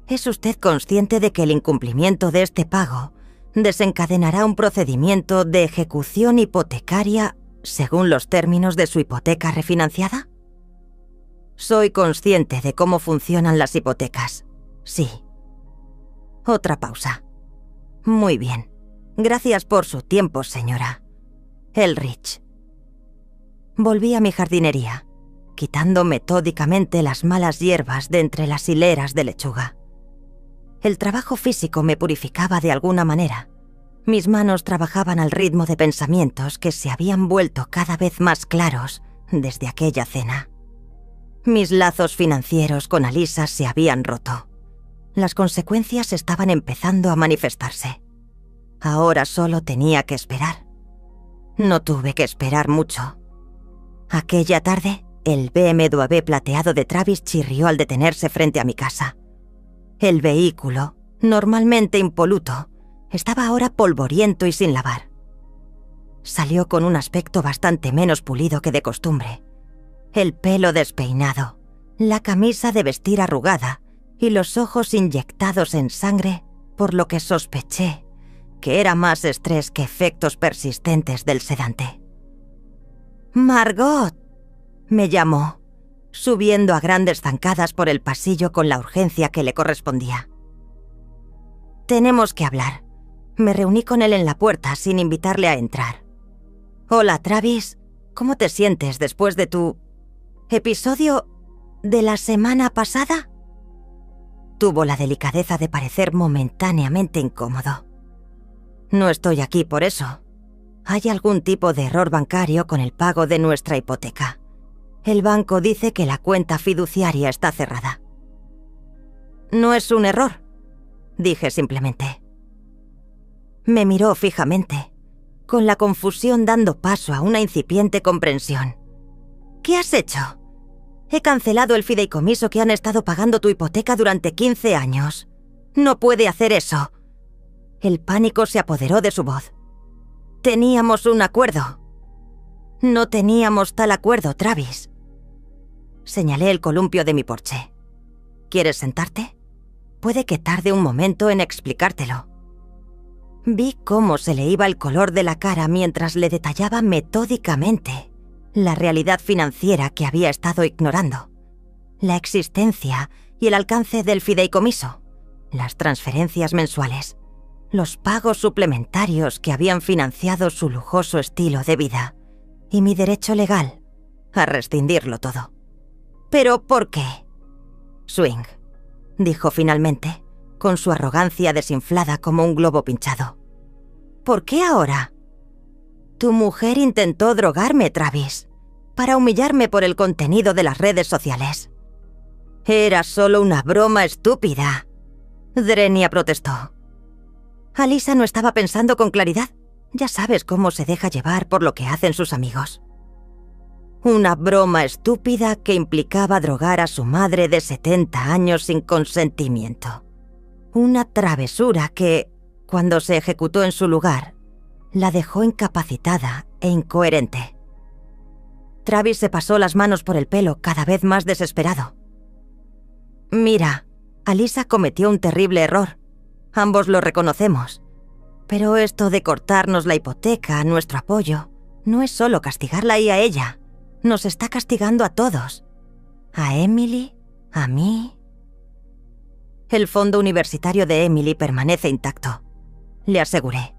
¿Es usted consciente de que el incumplimiento de este pago desencadenará un procedimiento de ejecución hipotecaria según los términos de su hipoteca refinanciada? Soy consciente de cómo funcionan las hipotecas. Sí. Otra pausa. Muy bien. Gracias por su tiempo, señora. Elrich. Volví a mi jardinería, quitando metódicamente las malas hierbas de entre las hileras de lechuga. El trabajo físico me purificaba de alguna manera. Mis manos trabajaban al ritmo de pensamientos que se habían vuelto cada vez más claros desde aquella cena. Mis lazos financieros con Alisa se habían roto. Las consecuencias estaban empezando a manifestarse. Ahora solo tenía que esperar. No tuve que esperar mucho. Aquella tarde, el BMW plateado de Travis chirrió al detenerse frente a mi casa. El vehículo, normalmente impoluto, estaba ahora polvoriento y sin lavar. Salió con un aspecto bastante menos pulido que de costumbre. El pelo despeinado, la camisa de vestir arrugada y los ojos inyectados en sangre, por lo que sospeché que era más estrés que efectos persistentes del sedante. «Margot», me llamó, subiendo a grandes zancadas por el pasillo con la urgencia que le correspondía. «Tenemos que hablar». Me reuní con él en la puerta sin invitarle a entrar. «Hola, Travis. ¿Cómo te sientes después de tu episodio de la semana pasada?» Tuvo la delicadeza de parecer momentáneamente incómodo. «No estoy aquí por eso. Hay algún tipo de error bancario con el pago de nuestra hipoteca. El banco dice que la cuenta fiduciaria está cerrada». «No es un error», dije simplemente. Me miró fijamente, con la confusión dando paso a una incipiente comprensión. «¿Qué has hecho?» «He cancelado el fideicomiso que han estado pagando tu hipoteca durante 15 años. No puede hacer eso». El pánico se apoderó de su voz. «Teníamos un acuerdo». «No teníamos tal acuerdo, Travis». Señalé el columpio de mi porche. «¿Quieres sentarte? Puede que tarde un momento en explicártelo». Vi cómo se le iba el color de la cara mientras le detallaba metódicamente la realidad financiera que había estado ignorando, la existencia y el alcance del fideicomiso, las transferencias mensuales, los pagos suplementarios que habían financiado su lujoso estilo de vida y mi derecho legal a rescindirlo todo. «¿Pero por qué?» «Swing», dijo finalmente, con su arrogancia desinflada como un globo pinchado. «¿Por qué ahora?» «Tu mujer intentó drogarme, Travis, para humillarme por el contenido de las redes sociales». «Era solo una broma estúpida», Drenia protestó. Alisa no estaba pensando con claridad. Ya sabes cómo se deja llevar por lo que hacen sus amigos. Una broma estúpida que implicaba drogar a su madre de 70 años sin consentimiento. Una travesura que, cuando se ejecutó en su lugar, la dejó incapacitada e incoherente. Travis se pasó las manos por el pelo, cada vez más desesperado. Mira, Alyssa cometió un terrible error. Ambos lo reconocemos. Pero esto de cortarnos la hipoteca, nuestro apoyo, no es solo castigarla y a ella. Nos está castigando a todos. A Emily, a mí. El fondo universitario de Emily permanece intacto, le aseguré.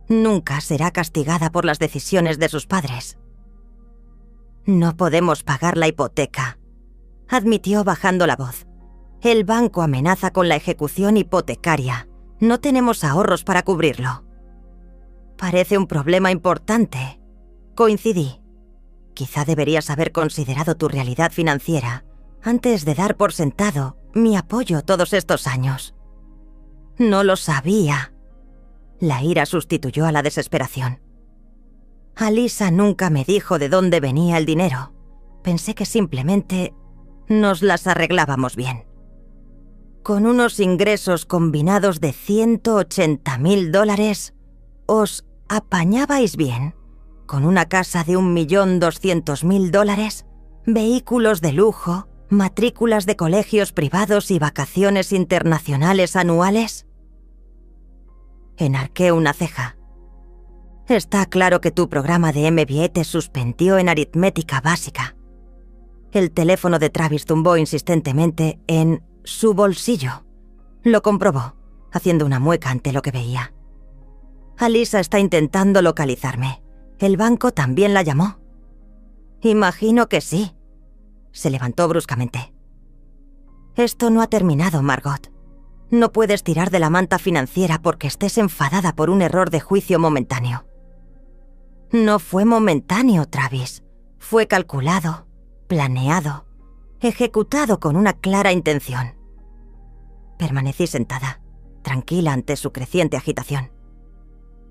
Nunca será castigada por las decisiones de sus padres. No podemos pagar la hipoteca, admitió bajando la voz. El banco amenaza con la ejecución hipotecaria. No tenemos ahorros para cubrirlo. Parece un problema importante. Coincidí. Quizá deberías haber considerado tu realidad financiera antes de dar por sentado mi apoyo todos estos años. No lo sabía. La ira sustituyó a la desesperación. Alyssa nunca me dijo de dónde venía el dinero. Pensé que simplemente nos las arreglábamos bien. Con unos ingresos combinados de $180.000, ¿os apañabais bien? Con una casa de $1.200.000, vehículos de lujo, matrículas de colegios privados y vacaciones internacionales anuales. Enarqué una ceja. Está claro que tu programa de MBA te suspendió en aritmética básica. El teléfono de Travis zumbó insistentemente en su bolsillo. Lo comprobó, haciendo una mueca ante lo que veía. Alyssa está intentando localizarme. ¿El banco también la llamó? Imagino que sí. Se levantó bruscamente. Esto no ha terminado, Margot. No puedes tirar de la manta financiera porque estés enfadada por un error de juicio momentáneo. No fue momentáneo, Travis. Fue calculado, planeado, ejecutado con una clara intención. Permanecí sentada, tranquila ante su creciente agitación.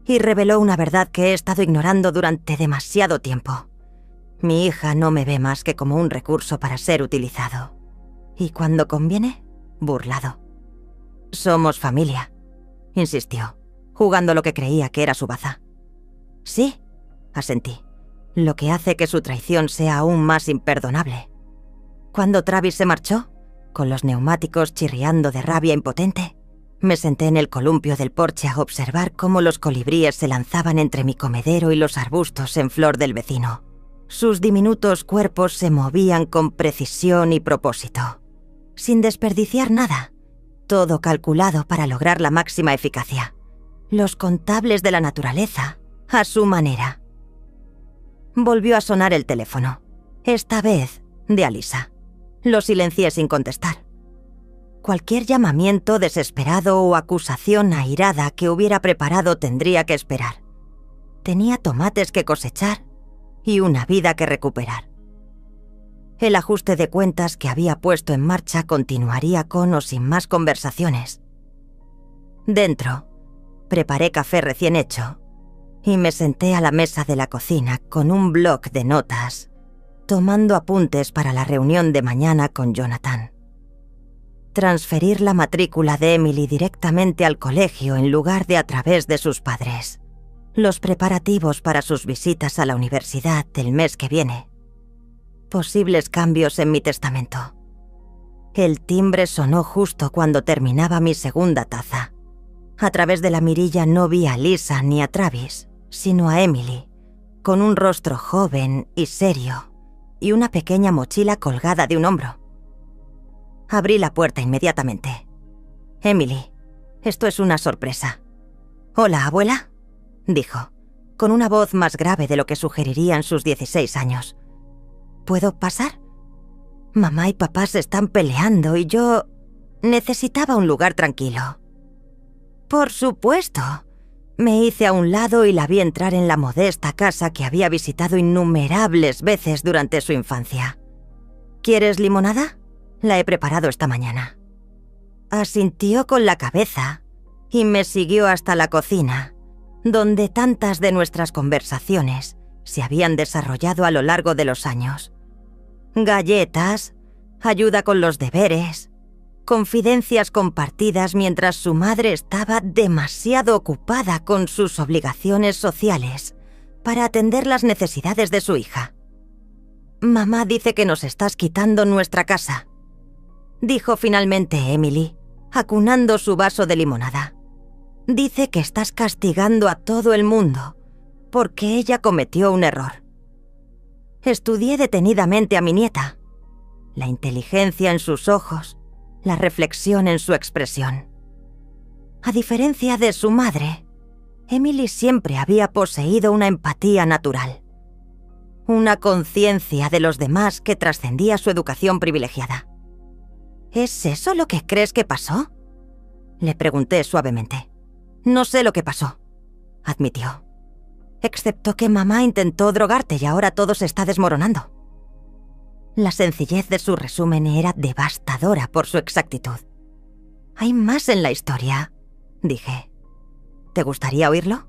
Y reveló una verdad que he estado ignorando durante demasiado tiempo. Mi hija no me ve más que como un recurso para ser utilizado. Y cuando conviene, burlado. Somos familia, insistió, jugando lo que creía que era su baza. Sí, asentí, lo que hace que su traición sea aún más imperdonable. Cuando Travis se marchó, con los neumáticos chirriando de rabia impotente, me senté en el columpio del porche a observar cómo los colibríes se lanzaban entre mi comedero y los arbustos en flor del vecino. Sus diminutos cuerpos se movían con precisión y propósito, sin desperdiciar nada, todo calculado para lograr la máxima eficacia. Los contables de la naturaleza, a su manera. Volvió a sonar el teléfono, esta vez de Alyssa. Lo silencié sin contestar. Cualquier llamamiento desesperado o acusación airada que hubiera preparado tendría que esperar. Tenía tomates que cosechar y una vida que recuperar. El ajuste de cuentas que había puesto en marcha continuaría con o sin más conversaciones. Dentro, preparé café recién hecho y me senté a la mesa de la cocina con un bloc de notas, tomando apuntes para la reunión de mañana con Jonathan. Transferir la matrícula de Emily directamente al colegio en lugar de a través de sus padres. Los preparativos para sus visitas a la universidad del mes que viene. Posibles cambios en mi testamento. El timbre sonó justo cuando terminaba mi segunda taza. A través de la mirilla no vi a Alyssa ni a Travis, sino a Emily, con un rostro joven y serio y una pequeña mochila colgada de un hombro. Abrí la puerta inmediatamente. Emily, esto es una sorpresa. Hola, abuela, dijo, con una voz más grave de lo que sugerirían sus 16 años. ¿Puedo pasar? Mamá y papá se están peleando y yo necesitaba un lugar tranquilo. Por supuesto. Me hice a un lado y la vi entrar en la modesta casa que había visitado innumerables veces durante su infancia. ¿Quieres limonada? La he preparado esta mañana. Asintió con la cabeza y me siguió hasta la cocina, donde tantas de nuestras conversaciones se habían desarrollado a lo largo de los años. Galletas, ayuda con los deberes, confidencias compartidas mientras su madre estaba demasiado ocupada con sus obligaciones sociales para atender las necesidades de su hija. «Mamá dice que nos estás quitando nuestra casa», dijo finalmente Emily, acunando su vaso de limonada. «Dice que estás castigando a todo el mundo porque ella cometió un error». Estudié detenidamente a mi nieta. La inteligencia en sus ojos, la reflexión en su expresión. A diferencia de su madre, Emily siempre había poseído una empatía natural. Una conciencia de los demás que trascendía su educación privilegiada. ¿Es eso lo que crees que pasó?, le pregunté suavemente. «No sé lo que pasó», admitió. «Excepto que mamá intentó drogarte y ahora todo se está desmoronando». La sencillez de su resumen era devastadora por su exactitud. «Hay más en la historia», dije. «¿Te gustaría oírlo?»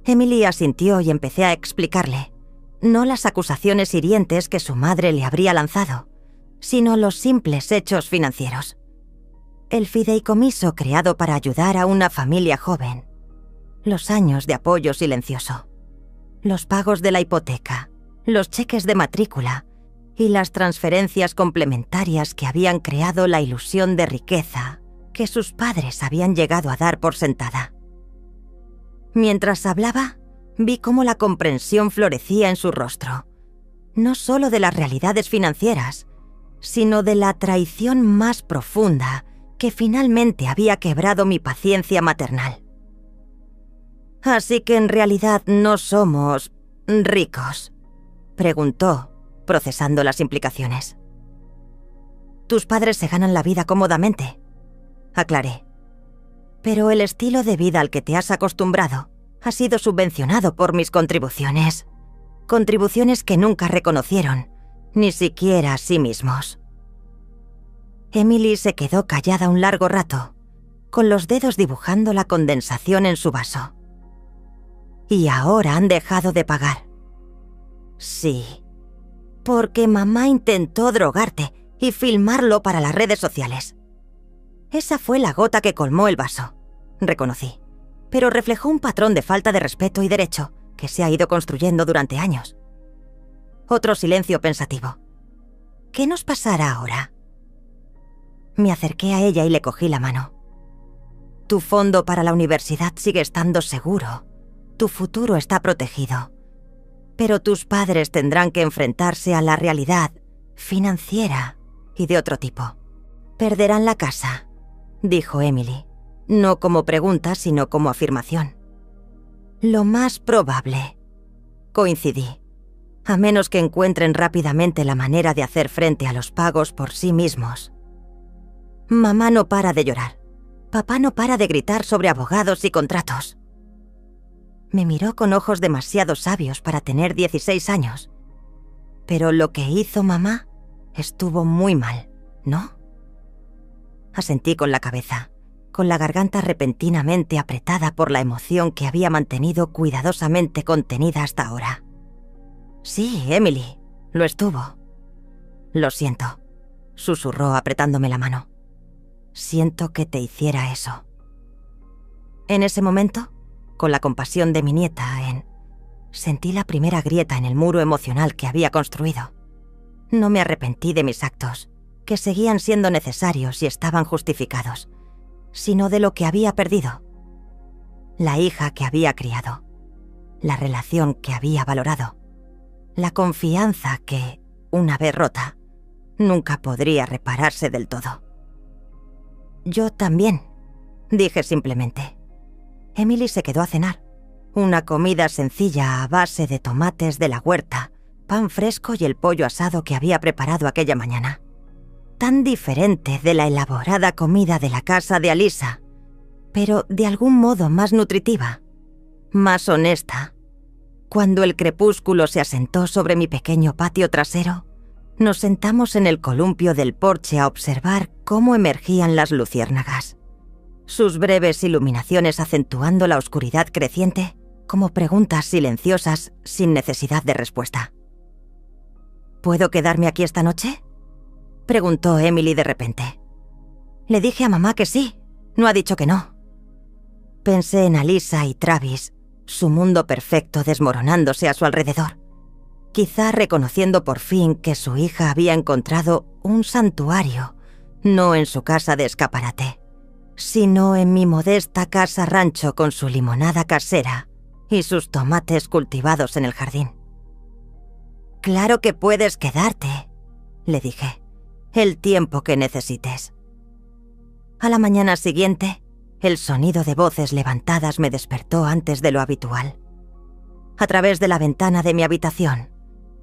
Emily asintió y empecé a explicarle, no las acusaciones hirientes que su madre le habría lanzado, sino los simples hechos financieros. El fideicomiso creado para ayudar a una familia joven. Los años de apoyo silencioso. Los pagos de la hipoteca, los cheques de matrícula y las transferencias complementarias que habían creado la ilusión de riqueza que sus padres habían llegado a dar por sentada. Mientras hablaba, vi cómo la comprensión florecía en su rostro, no solo de las realidades financieras, sino de la traición más profunda que finalmente había quebrado mi paciencia maternal. «Así que en realidad no somos ricos», preguntó, procesando las implicaciones. «Tus padres se ganan la vida cómodamente», aclaré. «Pero el estilo de vida al que te has acostumbrado ha sido subvencionado por mis contribuciones. Contribuciones que nunca reconocieron, ni siquiera a sí mismos». Emily se quedó callada un largo rato, con los dedos dibujando la condensación en su vaso. «Y ahora han dejado de pagar». «Sí, porque mamá intentó drogarte y filmarlo para las redes sociales». Esa fue la gota que colmó el vaso, reconocí, pero reflejó un patrón de falta de respeto y derecho que se ha ido construyendo durante años. Otro silencio pensativo. ¿Qué nos pasará ahora? Me acerqué a ella y le cogí la mano. Tu fondo para la universidad sigue estando seguro. Tu futuro está protegido. Pero tus padres tendrán que enfrentarse a la realidad financiera y de otro tipo. Perderán la casa, dijo Emily, no como pregunta, sino como afirmación. Lo más probable, coincidí, a menos que encuentren rápidamente la manera de hacer frente a los pagos por sí mismos. Mamá no para de llorar. Papá no para de gritar sobre abogados y contratos. Me miró con ojos demasiado sabios para tener 16 años. Pero lo que hizo mamá estuvo muy mal, ¿no? Asentí con la cabeza, con la garganta repentinamente apretada por la emoción que había mantenido cuidadosamente contenida hasta ahora. Sí, Emily, lo estuvo. Lo siento, susurró apretándome la mano. Siento que te hiciera eso. En ese momento, con la compasión de mi nieta, sentí la primera grieta en el muro emocional que había construido. No me arrepentí de mis actos, que seguían siendo necesarios y estaban justificados, sino de lo que había perdido. La hija que había criado, la relación que había valorado, la confianza que, una vez rota, nunca podría repararse del todo. Yo también, dije simplemente. Emily se quedó a cenar. Una comida sencilla a base de tomates de la huerta, pan fresco y el pollo asado que había preparado aquella mañana. Tan diferente de la elaborada comida de la casa de Alisa, pero de algún modo más nutritiva, más honesta. Cuando el crepúsculo se asentó sobre mi pequeño patio trasero, nos sentamos en el columpio del porche a observar cómo emergían las luciérnagas, sus breves iluminaciones acentuando la oscuridad creciente como preguntas silenciosas sin necesidad de respuesta. ¿Puedo quedarme aquí esta noche?, preguntó Emily de repente. Le dije a mamá que sí, no ha dicho que no. Pensé en Alisa y Travis, su mundo perfecto desmoronándose a su alrededor, quizá reconociendo por fin que su hija había encontrado un santuario, no en su casa de escaparate, sino en mi modesta casa rancho con su limonada casera y sus tomates cultivados en el jardín. «Claro que puedes quedarte», le dije, «el tiempo que necesites». A la mañana siguiente, el sonido de voces levantadas me despertó antes de lo habitual. A través de la ventana de mi habitación,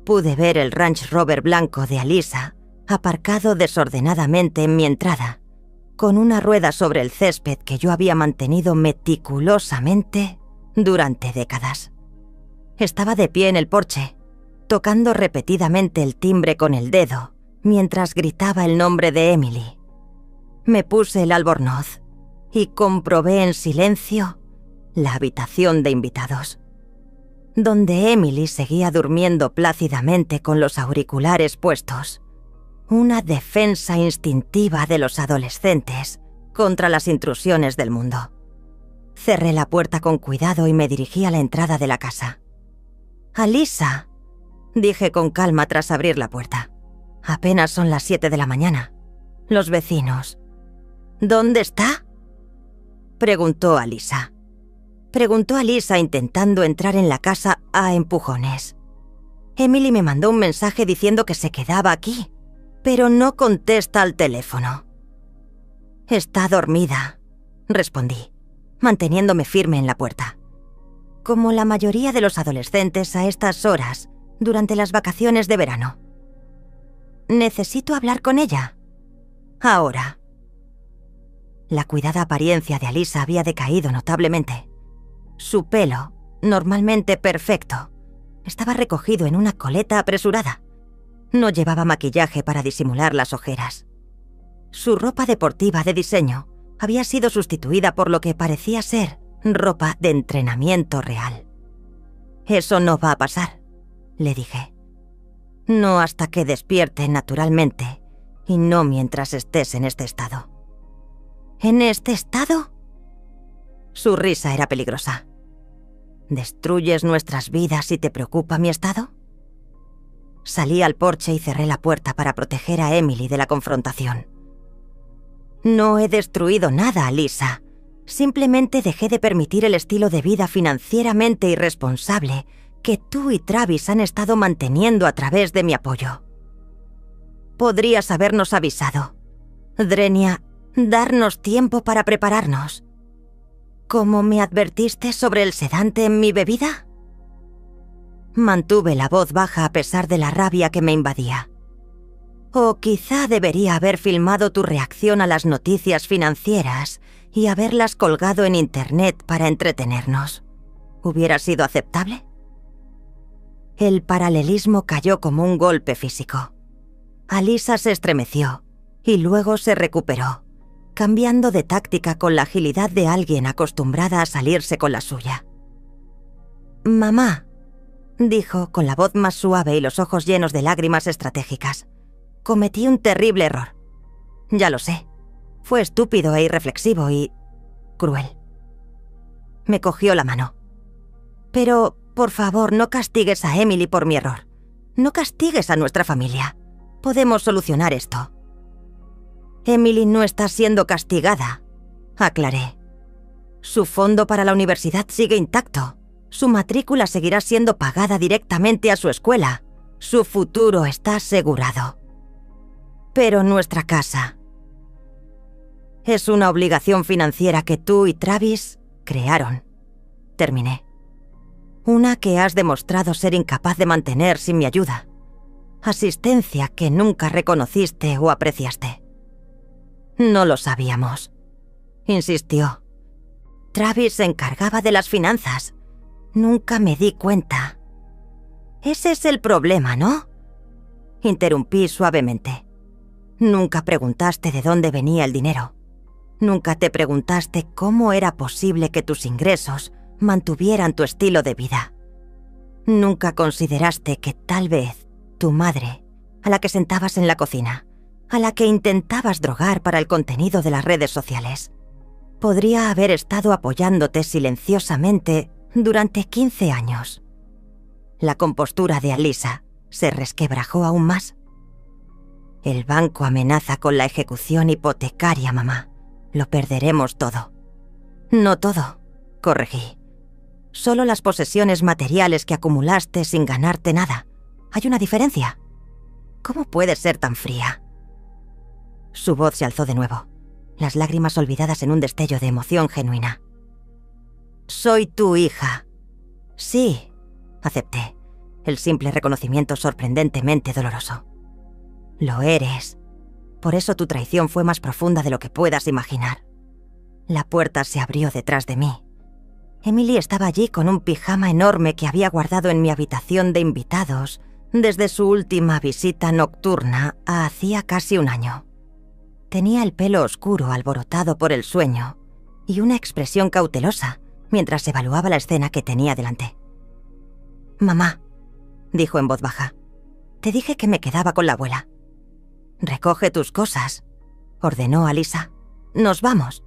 pude ver el Range Rover blanco de Alyssa aparcado desordenadamente en mi entrada, con una rueda sobre el césped que yo había mantenido meticulosamente durante décadas. Estaba de pie en el porche, tocando repetidamente el timbre con el dedo, mientras gritaba el nombre de Emily. Me puse el albornoz y comprobé en silencio la habitación de invitados, donde Emily seguía durmiendo plácidamente con los auriculares puestos, una defensa instintiva de los adolescentes contra las intrusiones del mundo. Cerré la puerta con cuidado y me dirigí a la entrada de la casa. «Alyssa», dije con calma tras abrir la puerta. «Apenas son las 7 de la mañana. Los vecinos». «¿Dónde está?», preguntó Alyssa. Intentando entrar en la casa a empujones. Emily me mandó un mensaje diciendo que se quedaba aquí, pero no contesta al teléfono. «Está dormida», respondí, manteniéndome firme en la puerta. Como la mayoría de los adolescentes a estas horas, durante las vacaciones de verano. «Necesito hablar con ella. Ahora». La cuidada apariencia de Alyssa había decaído notablemente. Su pelo, normalmente perfecto, estaba recogido en una coleta apresurada. No llevaba maquillaje para disimular las ojeras. Su ropa deportiva de diseño había sido sustituida por lo que parecía ser ropa de entrenamiento real. «Eso no va a pasar», le dije. «No hasta que despierte naturalmente, y no mientras estés en este estado». «¿En este estado?». Su risa era peligrosa. «¿Destruyes nuestras vidas y te preocupa mi estado?». Salí al porche y cerré la puerta para proteger a Emily de la confrontación. «No he destruido nada, Alyssa. Simplemente dejé de permitir el estilo de vida financieramente irresponsable que tú y Travis han estado manteniendo a través de mi apoyo. Podrías habernos avisado. Drenia, darnos tiempo para prepararnos. ¿Cómo me advertiste sobre el sedante en mi bebida?». Mantuve la voz baja a pesar de la rabia que me invadía. «O quizá debería haber filmado tu reacción a las noticias financieras y haberlas colgado en internet para entretenernos. ¿Hubiera sido aceptable?». El paralelismo cayó como un golpe físico. Alyssa se estremeció y luego se recuperó, cambiando de táctica con la agilidad de alguien acostumbrada a salirse con la suya. «Mamá», dijo con la voz más suave y los ojos llenos de lágrimas estratégicas, «cometí un terrible error. Ya lo sé. Fue estúpido e irreflexivo y cruel». Me cogió la mano. «Pero, por favor, no castigues a Emily por mi error. No castigues a nuestra familia. Podemos solucionar esto». «Emily no está siendo castigada», aclaré. «Su fondo para la universidad sigue intacto. Su matrícula seguirá siendo pagada directamente a su escuela. Su futuro está asegurado. Pero nuestra casa es una obligación financiera que tú y Travis crearon», terminé. «Una que has demostrado ser incapaz de mantener sin mi ayuda. Asistencia que nunca reconociste o apreciaste». «No lo sabíamos», insistió. «Travis se encargaba de las finanzas. Nunca me di cuenta». «Ese es el problema, ¿no?», interrumpí suavemente. «Nunca preguntaste de dónde venía el dinero. Nunca te preguntaste cómo era posible que tus ingresos mantuvieran tu estilo de vida. Nunca consideraste que tal vez tu madre, a la que sentabas en la cocina, a la que intentabas drogar para el contenido de las redes sociales, podría haber estado apoyándote silenciosamente durante 15 años. La compostura de Alyssa se resquebrajó aún más. El banco amenaza con la ejecución hipotecaria, mamá. Lo perderemos todo. No todo, corregí. Solo las posesiones materiales que acumulaste sin ganarte nada. Hay una diferencia. ¿Cómo puedes ser tan fría? Su voz se alzó de nuevo, las lágrimas olvidadas en un destello de emoción genuina. Soy tu hija. Sí, acepté, el simple reconocimiento sorprendentemente doloroso. Lo eres. Por eso tu traición fue más profunda de lo que puedas imaginar. La puerta se abrió detrás de mí. Emily estaba allí con un pijama enorme que había guardado en mi habitación de invitados desde su última visita nocturna hacía casi un año. Tenía el pelo oscuro alborotado por el sueño y una expresión cautelosa mientras evaluaba la escena que tenía delante. «Mamá», dijo en voz baja, «te dije que me quedaba con la abuela». «Recoge tus cosas», ordenó Alyssa. «Nos vamos».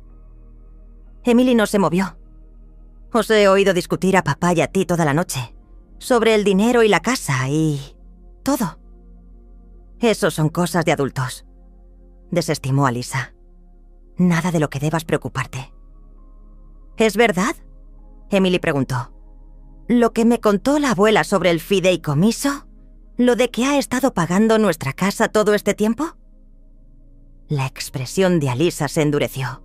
Emily no se movió. «Os he oído discutir a papá y a ti toda la noche, sobre el dinero y la casa y... todo». «Eso son cosas de adultos», desestimó Alyssa. «Nada de lo que debas preocuparte». «¿Es verdad?», Emily preguntó. «¿Lo que me contó la abuela sobre el fideicomiso? ¿Lo de que ha estado pagando nuestra casa todo este tiempo?». La expresión de Alyssa se endureció.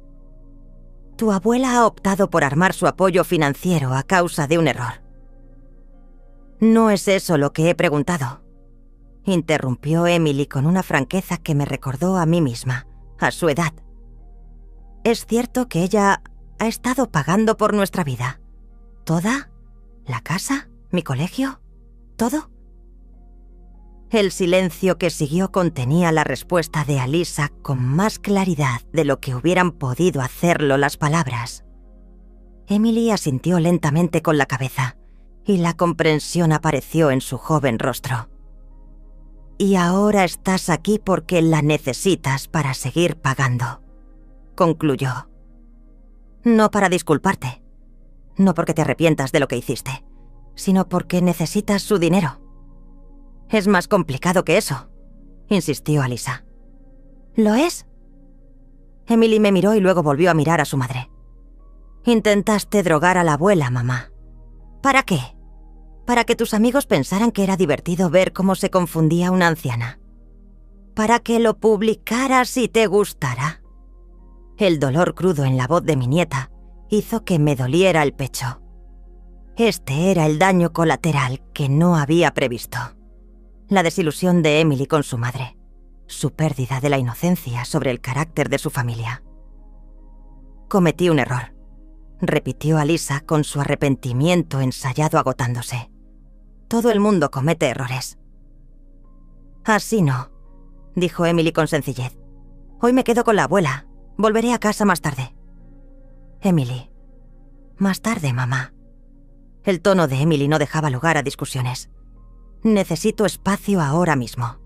«Tu abuela ha optado por armar su apoyo financiero a causa de un error». «No es eso lo que he preguntado», interrumpió Emily con una franqueza que me recordó a mí misma, a su edad. «¿Es cierto que ella ha estado pagando por nuestra vida? ¿Toda? ¿La casa? ¿Mi colegio? ¿Todo?». El silencio que siguió contenía la respuesta de Alyssa con más claridad de lo que hubieran podido hacerlo las palabras. Emily asintió lentamente con la cabeza, y la comprensión apareció en su joven rostro. «Y ahora estás aquí porque la necesitas para seguir pagando», concluyó. «No para disculparte, no porque te arrepientas de lo que hiciste, sino porque necesitas su dinero». «Es más complicado que eso», insistió Alyssa. «¿Lo es?». Emily me miró y luego volvió a mirar a su madre. «Intentaste drogar a la abuela, mamá. ¿Para qué? ¿Para que tus amigos pensaran que era divertido ver cómo se confundía una anciana? ¿Para que lo publicaras y te gustara?». El dolor crudo en la voz de mi nieta hizo que me doliera el pecho. Este era el daño colateral que no había previsto. La desilusión de Emily con su madre, su pérdida de la inocencia sobre el carácter de su familia. «Cometí un error», repitió Alyssa con su arrepentimiento ensayado agotándose. «Todo el mundo comete errores». «Así no», dijo Emily con sencillez. «Hoy me quedo con la abuela. Volveré a casa más tarde». «Emily». «Más tarde, mamá». El tono de Emily no dejaba lugar a discusiones. «Necesito espacio ahora mismo».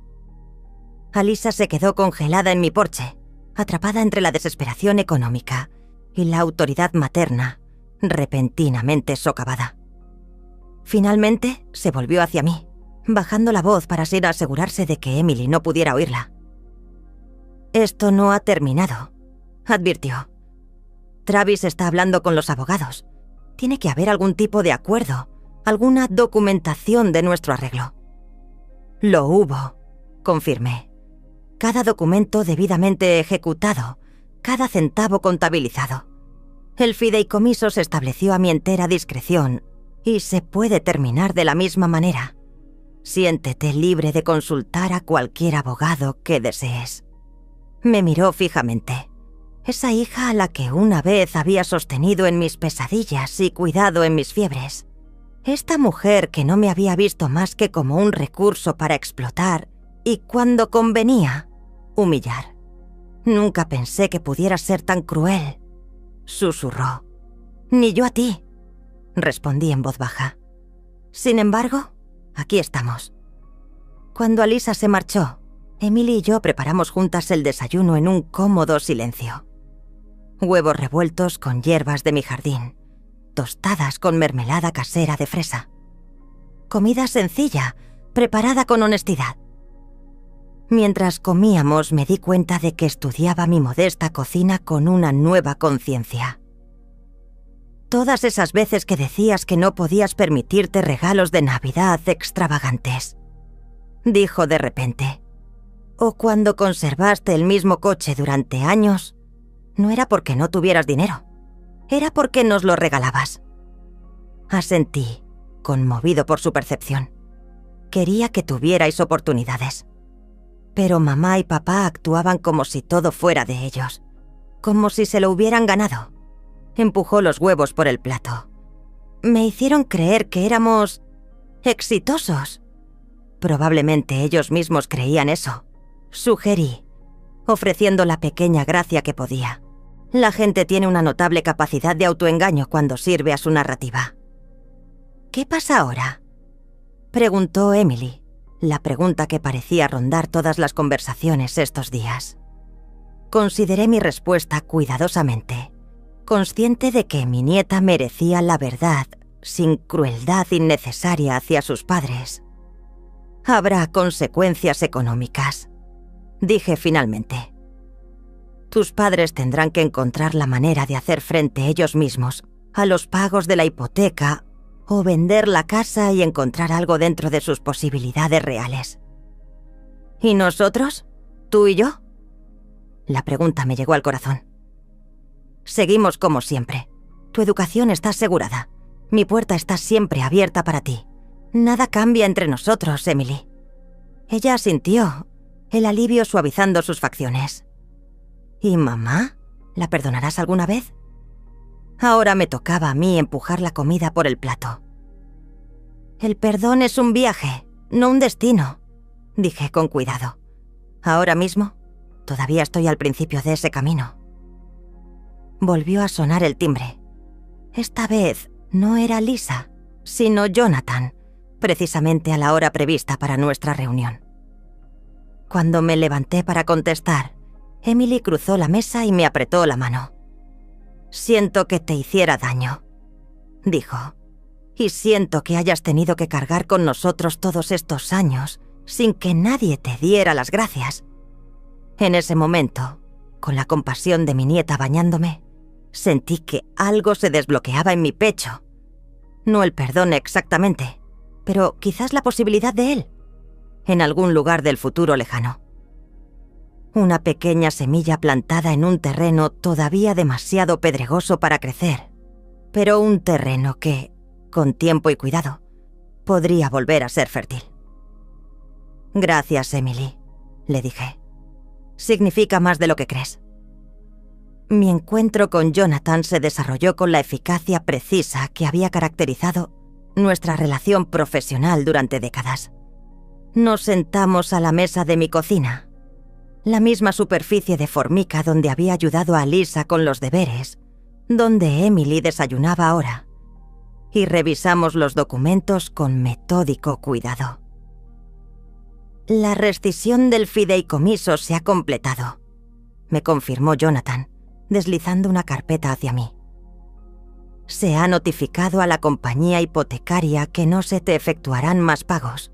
Alyssa se quedó congelada en mi porche, atrapada entre la desesperación económica y la autoridad materna, repentinamente socavada. Finalmente se volvió hacia mí, bajando la voz para así asegurarse de que Emily no pudiera oírla. «Esto no ha terminado», advirtió. «Travis está hablando con los abogados. Tiene que haber algún tipo de acuerdo, alguna documentación de nuestro arreglo». «Lo hubo», confirmé. «Cada documento debidamente ejecutado, cada centavo contabilizado. El fideicomiso se estableció a mi entera discreción y se puede terminar de la misma manera. Siéntete libre de consultar a cualquier abogado que desees». Me miró fijamente. Esa hija a la que una vez había sostenido en mis pesadillas y cuidado en mis fiebres. Esta mujer que no me había visto más que como un recurso para explotar y, cuando convenía, humillar. «Nunca pensé que pudiera ser tan cruel», susurró. «Ni yo a ti», respondí en voz baja. «Sin embargo, aquí estamos». Cuando Alyssa se marchó, Emily y yo preparamos juntas el desayuno en un cómodo silencio. Huevos revueltos con hierbas de mi jardín, tostadas con mermelada casera de fresa. Comida sencilla, preparada con honestidad. Mientras comíamos me di cuenta de que estudiaba mi modesta cocina con una nueva conciencia. Todas esas veces que decías que no podías permitirte regalos de Navidad extravagantes, dijo de repente. O cuando conservaste el mismo coche durante años, no era porque no tuvieras dinero, era porque nos lo regalabas. Asentí, conmovido por su percepción. Quería que tuvierais oportunidades. Pero mamá y papá actuaban como si todo fuera de ellos, como si se lo hubieran ganado. Empujó los huevos por el plato. Me hicieron creer que éramos exitosos. Probablemente ellos mismos creían eso. Sugerí, ofreciendo la pequeña gracia que podía. La gente tiene una notable capacidad de autoengaño cuando sirve a su narrativa. ¿Qué pasa ahora?, preguntó Emily, la pregunta que parecía rondar todas las conversaciones estos días. Consideré mi respuesta cuidadosamente, consciente de que mi nieta merecía la verdad sin crueldad innecesaria hacia sus padres. Habrá consecuencias económicas, dije finalmente. Tus padres tendrán que encontrar la manera de hacer frente ellos mismos a los pagos de la hipoteca o vender la casa y encontrar algo dentro de sus posibilidades reales. ¿Y nosotros? ¿Tú y yo? La pregunta me llegó al corazón. Seguimos como siempre. Tu educación está asegurada. Mi puerta está siempre abierta para ti. Nada cambia entre nosotros, Emily. Ella asintió, el alivio suavizando sus facciones. ¿Y mamá? ¿La perdonarás alguna vez? Ahora me tocaba a mí empujar la comida por el plato. El perdón es un viaje, no un destino, dije con cuidado. Ahora mismo, todavía estoy al principio de ese camino. Volvió a sonar el timbre. Esta vez no era Lisa, sino Jonathan, precisamente a la hora prevista para nuestra reunión. Cuando me levanté para contestar, Emily cruzó la mesa y me apretó la mano. Siento que te hiciera daño, dijo, y siento que hayas tenido que cargar con nosotros todos estos años sin que nadie te diera las gracias. En ese momento, con la compasión de mi nieta bañándome, sentí que algo se desbloqueaba en mi pecho. No el perdón exactamente, pero quizás la posibilidad de él, en algún lugar del futuro lejano. Una pequeña semilla plantada en un terreno todavía demasiado pedregoso para crecer, pero un terreno que, con tiempo y cuidado, podría volver a ser fértil. Gracias, Emily, le dije. Significa más de lo que crees. Mi encuentro con Jonathan se desarrolló con la eficacia precisa que había caracterizado nuestra relación profesional durante décadas. Nos sentamos a la mesa de mi cocina, la misma superficie de formica donde había ayudado a Lisa con los deberes, donde Emily desayunaba ahora, y revisamos los documentos con metódico cuidado. La rescisión del fideicomiso se ha completado, me confirmó Jonathan, deslizando una carpeta hacia mí. Se ha notificado a la compañía hipotecaria que no se te efectuarán más pagos.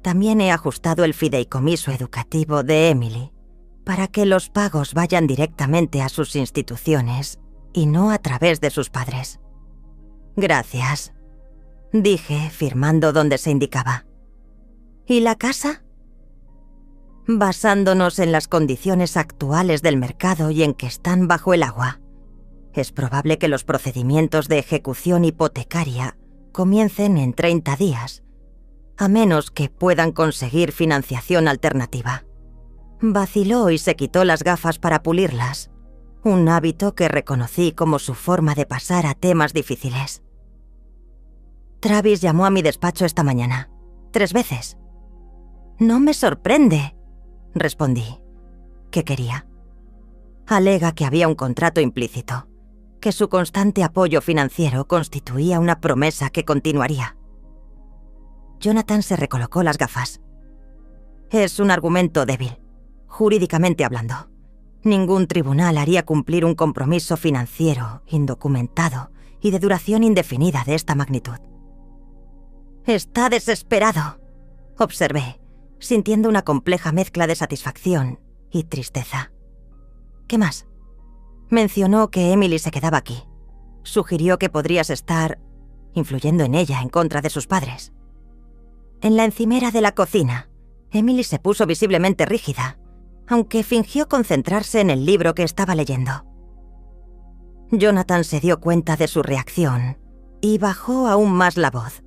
También he ajustado el fideicomiso educativo de Emily para que los pagos vayan directamente a sus instituciones y no a través de sus padres. Gracias, dije, firmando donde se indicaba. ¿Y la casa? Basándonos en las condiciones actuales del mercado y en que están bajo el agua, es probable que los procedimientos de ejecución hipotecaria comiencen en 30 días, a menos que puedan conseguir financiación alternativa. Vaciló y se quitó las gafas para pulirlas, un hábito que reconocí como su forma de pasar a temas difíciles. Travis llamó a mi despacho esta mañana, 3 veces. No me sorprende, respondí. ¿Qué quería? Alega que había un contrato implícito, que su constante apoyo financiero constituía una promesa que continuaría. Jonathan se recolocó las gafas. Es un argumento débil, jurídicamente hablando. Ningún tribunal haría cumplir un compromiso financiero, indocumentado y de duración indefinida de esta magnitud. «Está desesperado», observé, sintiendo una compleja mezcla de satisfacción y tristeza. «¿Qué más?» Mencionó que Emily se quedaba aquí. Sugirió que podrías estar influyendo en ella en contra de sus padres. En la encimera de la cocina, Emily se puso visiblemente rígida, aunque fingió concentrarse en el libro que estaba leyendo. Jonathan se dio cuenta de su reacción y bajó aún más la voz.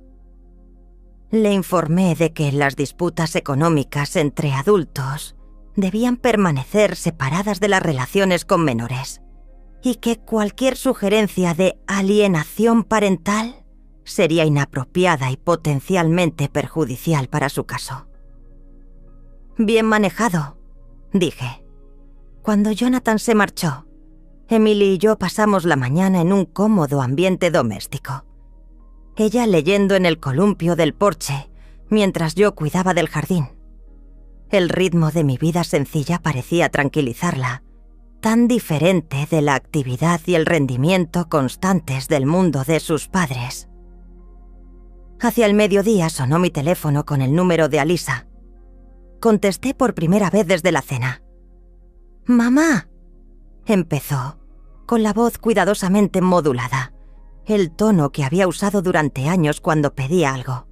Le informé de que las disputas económicas entre adultos debían permanecer separadas de las relaciones con menores y que cualquier sugerencia de alienación parental sería inapropiada y potencialmente perjudicial para su caso. «Bien manejado», dije. Cuando Jonathan se marchó, Emily y yo pasamos la mañana en un cómodo ambiente doméstico. Ella leyendo en el columpio del porche, mientras yo cuidaba del jardín. El ritmo de mi vida sencilla parecía tranquilizarla, tan diferente de la actividad y el rendimiento constantes del mundo de sus padres. Hacia el mediodía sonó mi teléfono con el número de Alisa. Contesté por primera vez desde la cena. «Mamá», empezó, con la voz cuidadosamente modulada, el tono que había usado durante años cuando pedía algo.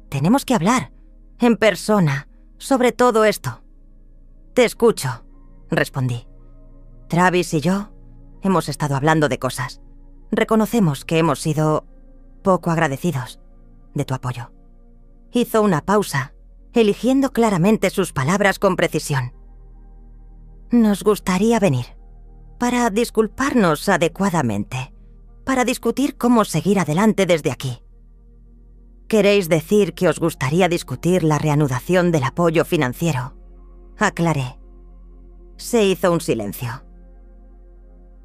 «Tenemos que hablar, en persona, sobre todo esto». «Te escucho», respondí. «Travis y yo hemos estado hablando de cosas. Reconocemos que hemos sido poco agradecidos de tu apoyo». Hizo una pausa, eligiendo claramente sus palabras con precisión. «Nos gustaría venir, para disculparnos adecuadamente, para discutir cómo seguir adelante desde aquí». «¿Queréis decir que os gustaría discutir la reanudación del apoyo financiero?», aclaré. Se hizo un silencio.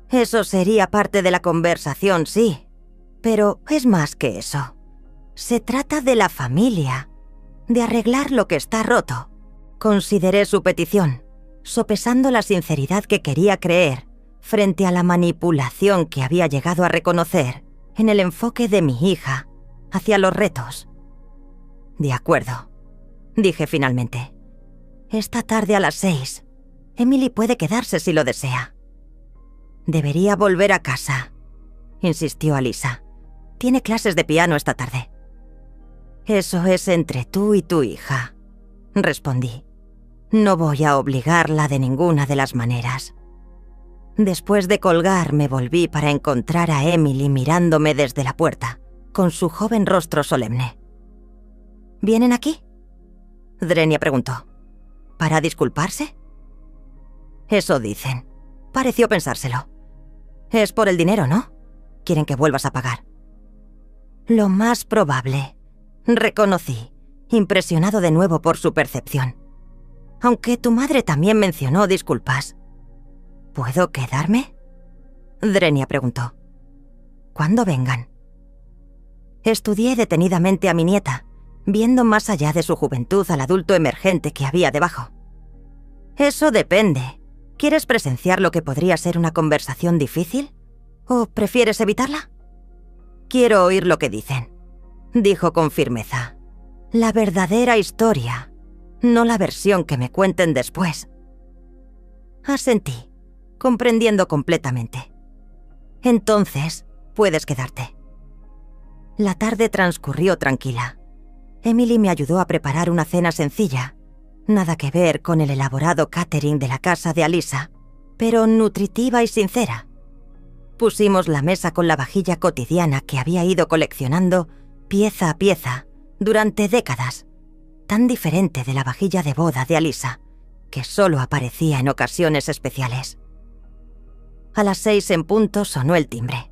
«Eso sería parte de la conversación, sí, pero es más que eso. Se trata de la familia, de arreglar lo que está roto». Consideré su petición, sopesando la sinceridad que quería creer frente a la manipulación que había llegado a reconocer en el enfoque de mi hija hacia los retos. «De acuerdo», dije finalmente. «Esta tarde a las 6, Emily puede quedarse si lo desea». «Debería volver a casa», insistió Alisa. «Tiene clases de piano esta tarde». «Eso es entre tú y tu hija», respondí. «No voy a obligarla de ninguna de las maneras». Después de colgar, me volví para encontrar a Emily mirándome desde la puerta, con su joven rostro solemne. «¿Vienen aquí?», Drenia preguntó. «¿Para disculparse?». «Eso dicen. Pareció pensárselo. Es por el dinero, ¿no? Quieren que vuelvas a pagar». «Lo más probable», reconocí, impresionado de nuevo por su percepción. «Aunque tu madre también mencionó disculpas». «¿Puedo quedarme?», Drenia preguntó. «¿Cuándo vengan?». Estudié detenidamente a mi nieta, viendo más allá de su juventud al adulto emergente que había debajo. «Eso depende. ¿Quieres presenciar lo que podría ser una conversación difícil? ¿O prefieres evitarla?». «Quiero oír lo que dicen», dijo con firmeza. «La verdadera historia, no la versión que me cuenten después». Asentí, comprendiendo completamente. «Entonces, puedes quedarte». La tarde transcurrió tranquila. Emily me ayudó a preparar una cena sencilla, nada que ver con el elaborado catering de la casa de Alisa, pero nutritiva y sincera. Pusimos la mesa con la vajilla cotidiana que había ido coleccionando pieza a pieza durante décadas, tan diferente de la vajilla de boda de Alisa, que solo aparecía en ocasiones especiales. A las 6 en punto sonó el timbre.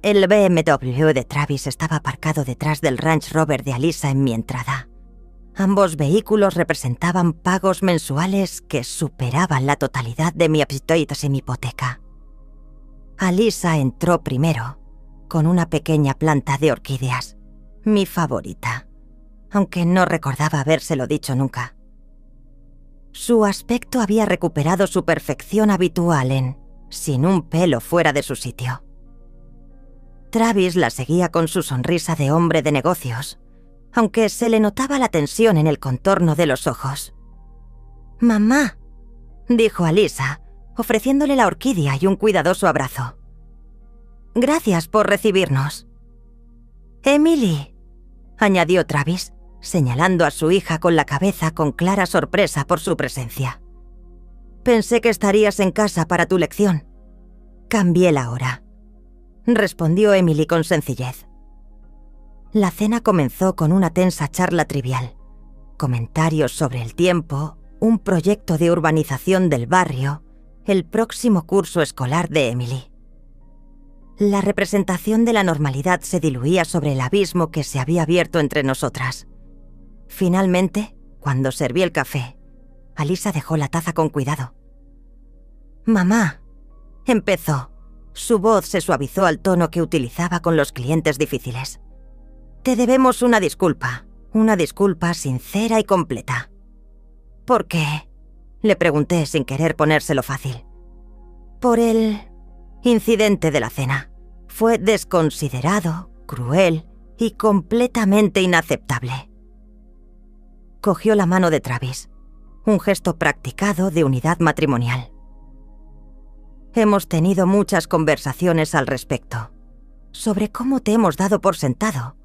El BMW de Travis estaba aparcado detrás del Range Rover de Alisa en mi entrada. Ambos vehículos representaban pagos mensuales que superaban la totalidad de mi apetito y mi hipoteca. Alisa entró primero, con una pequeña planta de orquídeas, mi favorita, aunque no recordaba habérselo dicho nunca. Su aspecto había recuperado su perfección habitual sin un pelo fuera de su sitio. Travis la seguía con su sonrisa de hombre de negocios, aunque se le notaba la tensión en el contorno de los ojos. «Mamá», dijo Alyssa, ofreciéndole la orquídea y un cuidadoso abrazo. «Gracias por recibirnos». «Emily», añadió Travis, señalando a su hija con la cabeza con clara sorpresa por su presencia. «Pensé que estarías en casa para tu lección. Cambié la hora», respondió Emily con sencillez. La cena comenzó con una tensa charla trivial, comentarios sobre el tiempo, un proyecto de urbanización del barrio, el próximo curso escolar de Emily. La representación de la normalidad se diluía sobre el abismo que se había abierto entre nosotras. Finalmente, cuando serví el café, Alyssa dejó la taza con cuidado. «Mamá», empezó. Su voz se suavizó al tono que utilizaba con los clientes difíciles. «Te debemos una disculpa sincera y completa». «¿Por qué?», le pregunté sin querer ponérselo fácil. «Por el incidente de la cena. Fue desconsiderado, cruel y completamente inaceptable». Cogió la mano de Travis, un gesto practicado de unidad matrimonial. «Hemos tenido muchas conversaciones al respecto, sobre cómo te hemos dado por sentado,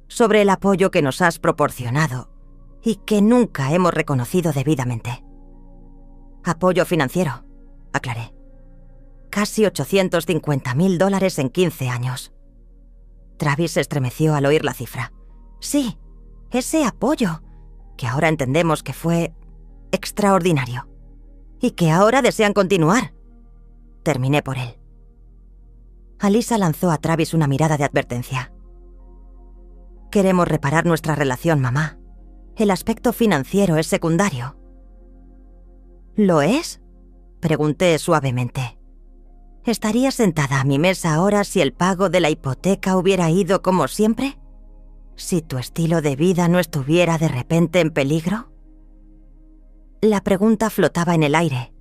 sobre el apoyo que nos has proporcionado y que nunca hemos reconocido debidamente». «Apoyo financiero», aclaré. «Casi $850,000 en 15 años». Travis se estremeció al oír la cifra. «Sí, ese apoyo, que ahora entendemos que fue extraordinario. Y que ahora desean continuar». Terminé por él. Alyssa lanzó a Travis una mirada de advertencia. «Queremos reparar nuestra relación, mamá. El aspecto financiero es secundario». «¿Lo es?», pregunté suavemente. «¿Estaría sentada a mi mesa ahora si el pago de la hipoteca hubiera ido como siempre? ¿Si tu estilo de vida no estuviera de repente en peligro?». La pregunta flotaba en el aire,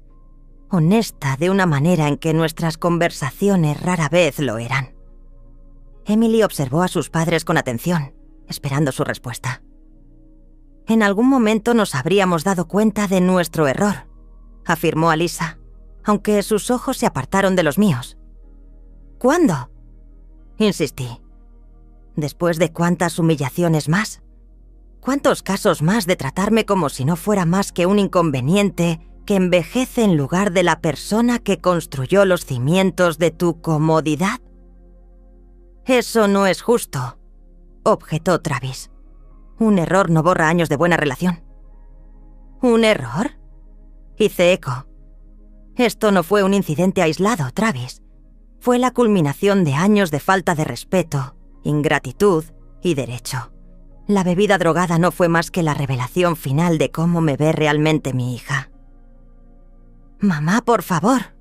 honesta de una manera en que nuestras conversaciones rara vez lo eran. Emily observó a sus padres con atención, esperando su respuesta. «En algún momento nos habríamos dado cuenta de nuestro error», afirmó Alyssa, aunque sus ojos se apartaron de los míos. «¿Cuándo?», insistí. «¿Después de cuántas humillaciones más? ¿Cuántos casos más de tratarme como si no fuera más que un inconveniente que envejece en lugar de la persona que construyó los cimientos de tu comodidad?» «Eso no es justo», objetó Travis. «Un error no borra años de buena relación». «¿Un error?», hice eco. «Esto no fue un incidente aislado, Travis. Fue la culminación de años de falta de respeto, ingratitud y derecho. La bebida drogada no fue más que la revelación final de cómo me ve realmente mi hija». «Mamá, por favor».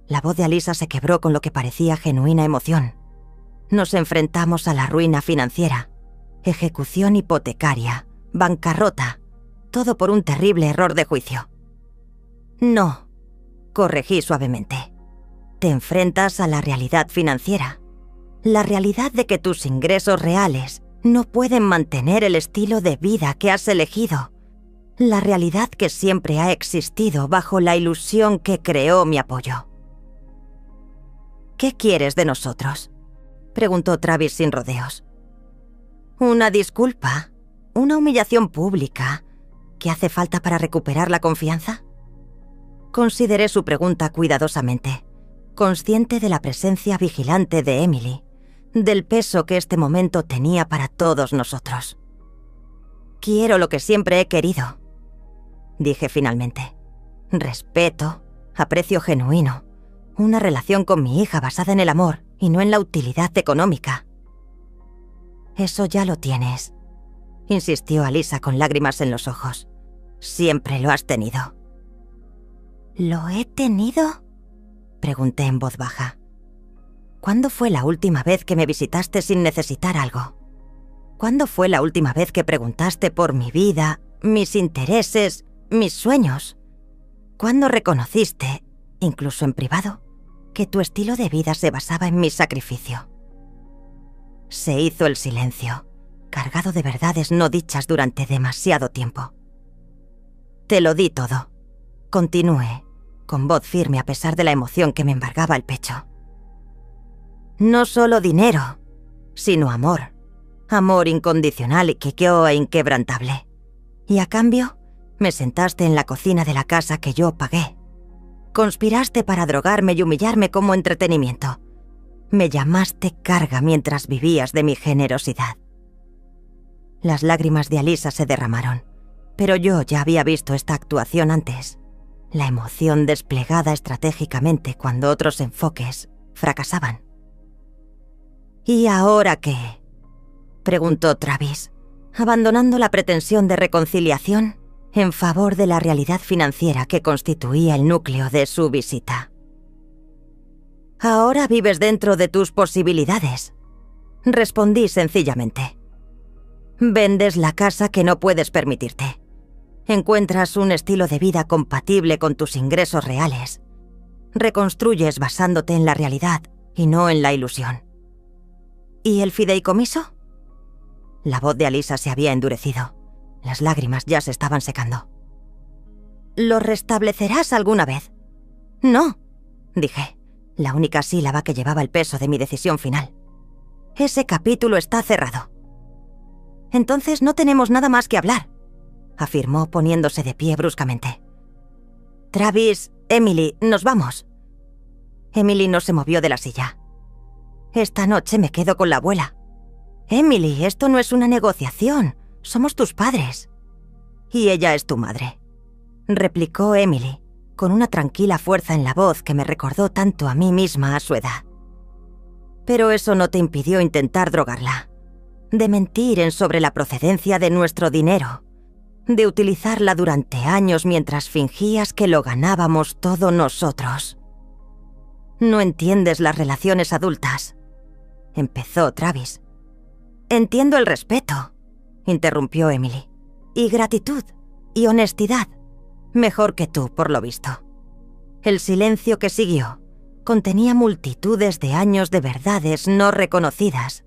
La voz de Alyssa se quebró con lo que parecía genuina emoción. «Nos enfrentamos a la ruina financiera, ejecución hipotecaria, bancarrota, todo por un terrible error de juicio». «No», corregí suavemente. «Te enfrentas a la realidad financiera, la realidad de que tus ingresos reales no pueden mantener el estilo de vida que has elegido, la realidad que siempre ha existido bajo la ilusión que creó mi apoyo». «¿Qué quieres de nosotros?», preguntó Travis sin rodeos. «¿Una disculpa? ¿Una humillación pública que hace falta para recuperar la confianza?». Consideré su pregunta cuidadosamente, consciente de la presencia vigilante de Emily, del peso que este momento tenía para todos nosotros. «Quiero lo que siempre he querido», dije finalmente. «Respeto, aprecio genuino, una relación con mi hija basada en el amor y no en la utilidad económica». «Eso ya lo tienes», insistió Alyssa con lágrimas en los ojos. «Siempre lo has tenido». «¿Lo he tenido?», pregunté en voz baja. «¿Cuándo fue la última vez que me visitaste sin necesitar algo? ¿Cuándo fue la última vez que preguntaste por mi vida, mis intereses, mis sueños? ¿Cuándo reconociste, incluso en privado, que tu estilo de vida se basaba en mi sacrificio? Se hizo el silencio, cargado de verdades no dichas durante demasiado tiempo. Te lo di todo. Continué, con voz firme a pesar de la emoción que me embargaba el pecho. No solo dinero, sino amor. Amor incondicional e inquebrantable. Y a cambio, me sentaste en la cocina de la casa que yo pagué. Conspiraste para drogarme y humillarme como entretenimiento. Me llamaste carga mientras vivías de mi generosidad. Las lágrimas de Alyssa se derramaron, pero yo ya había visto esta actuación antes. La emoción desplegada estratégicamente cuando otros enfoques fracasaban. ¿Y ahora qué?, preguntó Travis, abandonando la pretensión de reconciliación en favor de la realidad financiera que constituía el núcleo de su visita. Ahora vives dentro de tus posibilidades, respondí sencillamente. Vendes la casa que no puedes permitirte. Encuentras un estilo de vida compatible con tus ingresos reales. Reconstruyes basándote en la realidad y no en la ilusión. ¿Y el fideicomiso? La voz de Alyssa se había endurecido. Las lágrimas ya se estaban secando. ¿Lo restablecerás alguna vez? No, dije, la única sílaba que llevaba el peso de mi decisión final. Ese capítulo está cerrado. Entonces no tenemos nada más que hablar, afirmó poniéndose de pie bruscamente. Travis, Emily, nos vamos. Emily no se movió de la silla. Esta noche me quedo con la abuela. Emily, esto no es una negociación. Somos tus padres. Y ella es tu madre, replicó Emily, con una tranquila fuerza en la voz que me recordó tanto a mí misma a su edad. Pero eso no te impidió intentar drogarla, de mentir sobre la procedencia de nuestro dinero, de utilizarla durante años mientras fingías que lo ganábamos todos nosotros. No entiendes las relaciones adultas, empezó Travis. Entiendo el respeto, interrumpió Emily, y gratitud, y honestidad, mejor que tú, por lo visto. El silencio que siguió contenía multitudes de años de verdades no reconocidas,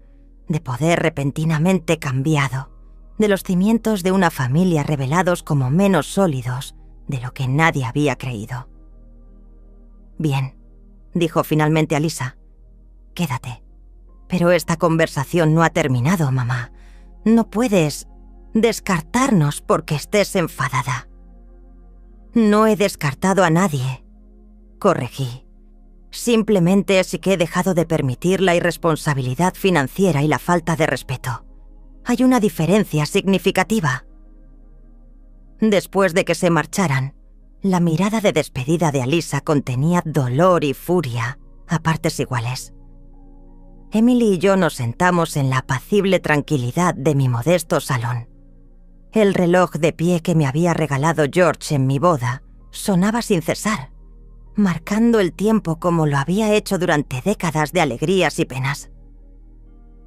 de poder repentinamente cambiado, de los cimientos de una familia revelados como menos sólidos de lo que nadie había creído. Bien, dijo finalmente Alyssa, quédate. Pero esta conversación no ha terminado, mamá. No puedes descartarnos porque estés enfadada. No he descartado a nadie, corregí. Simplemente es que he dejado de permitir la irresponsabilidad financiera y la falta de respeto. Hay una diferencia significativa. Después de que se marcharan, la mirada de despedida de Alyssa contenía dolor y furia a partes iguales. Emily y yo nos sentamos en la apacible tranquilidad de mi modesto salón. El reloj de pie que me había regalado George en mi boda sonaba sin cesar, marcando el tiempo como lo había hecho durante décadas de alegrías y penas.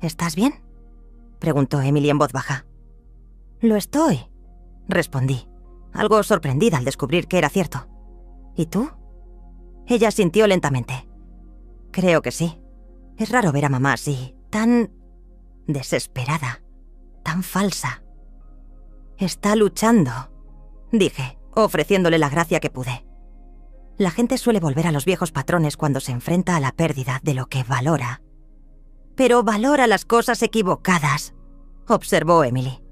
¿Estás bien?, preguntó Emily en voz baja. Lo estoy, respondí, algo sorprendida al descubrir que era cierto. ¿Y tú? Ella asintió lentamente. Creo que sí. Es raro ver a mamá así, tan desesperada, tan falsa. Está luchando, dije, ofreciéndole la gracia que pude. La gente suele volver a los viejos patrones cuando se enfrenta a la pérdida de lo que valora. Pero valora las cosas equivocadas, observó Emily.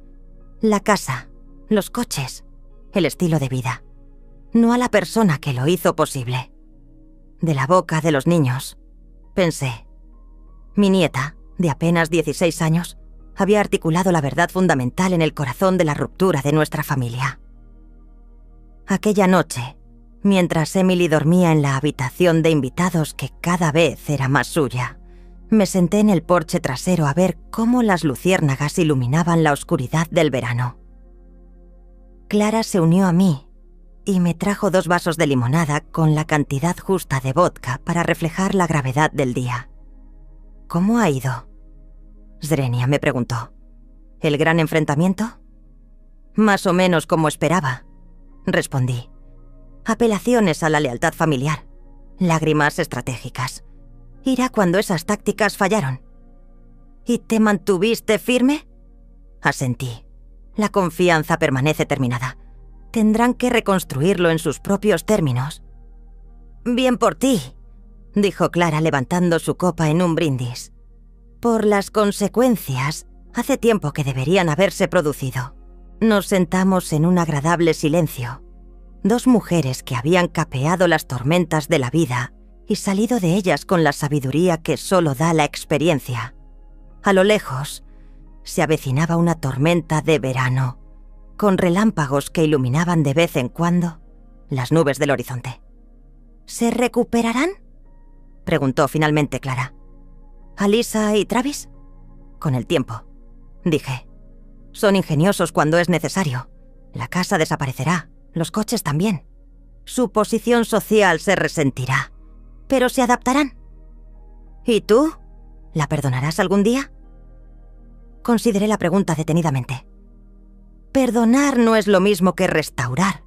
La casa, los coches, el estilo de vida. No a la persona que lo hizo posible. De la boca de los niños, pensé. Mi nieta, de apenas 16 años, había articulado la verdad fundamental en el corazón de la ruptura de nuestra familia. Aquella noche, mientras Emily dormía en la habitación de invitados que cada vez era más suya, me senté en el porche trasero a ver cómo las luciérnagas iluminaban la oscuridad del verano. Clara se unió a mí y me trajo 2 vasos de limonada con la cantidad justa de vodka para reflejar la gravedad del día. ¿Cómo ha ido?, Zrenia me preguntó. ¿El gran enfrentamiento? Más o menos como esperaba, respondí. Apelaciones a la lealtad familiar, lágrimas estratégicas. Ira cuando esas tácticas fallaron. ¿Y te mantuviste firme? Asentí. La confianza permanece terminada. Tendrán que reconstruirlo en sus propios términos. Bien por ti, dijo Clara levantando su copa en un brindis. Por las consecuencias, hace tiempo que deberían haberse producido. Nos sentamos en un agradable silencio. Dos mujeres que habían capeado las tormentas de la vida y salido de ellas con la sabiduría que solo da la experiencia. A lo lejos, se avecinaba una tormenta de verano, con relámpagos que iluminaban de vez en cuando las nubes del horizonte. ¿Se recuperarán?, preguntó finalmente Clara. ¿Alisa y Travis? Con el tiempo, dije. Son ingeniosos cuando es necesario. La casa desaparecerá, los coches también. Su posición social se resentirá, pero se adaptarán. ¿Y tú? ¿La perdonarás algún día? Consideré la pregunta detenidamente. Perdonar no es lo mismo que restaurar.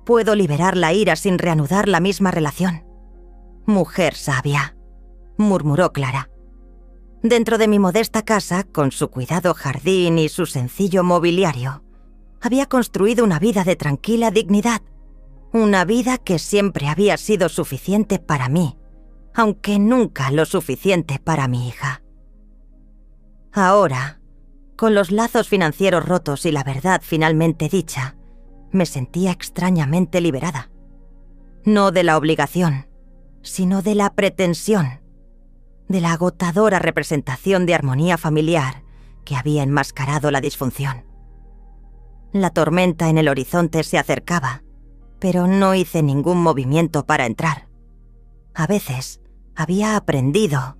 Puedo liberar la ira sin reanudar la misma relación. Mujer sabia, murmuró Clara. Dentro de mi modesta casa, con su cuidado jardín y su sencillo mobiliario, había construido una vida de tranquila dignidad. Una vida que siempre había sido suficiente para mí, aunque nunca lo suficiente para mi hija. Ahora, con los lazos financieros rotos y la verdad finalmente dicha, me sentía extrañamente liberada. No de la obligación, sino de la pretensión, de la agotadora representación de armonía familiar que había enmascarado la disfunción. La tormenta en el horizonte se acercaba, pero no hice ningún movimiento para entrar. A veces había aprendido: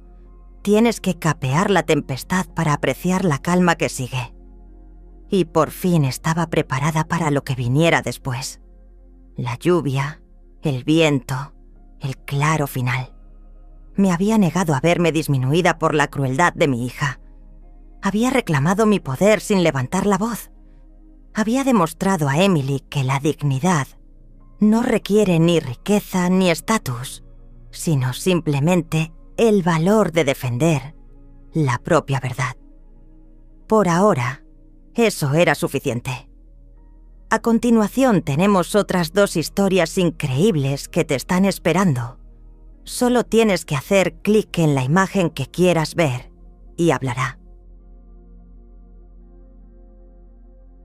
tienes que capear la tempestad para apreciar la calma que sigue. Y por fin estaba preparada para lo que viniera después. La lluvia, el viento, el claro final. Me había negado a verme disminuida por la crueldad de mi hija. Había reclamado mi poder sin levantar la voz. Había demostrado a Emily que la dignidad no requiere ni riqueza ni estatus, sino simplemente el valor de defender la propia verdad. Por ahora, eso era suficiente. A continuación tenemos otras dos historias increíbles que te están esperando. Solo tienes que hacer clic en la imagen que quieras ver y hablará.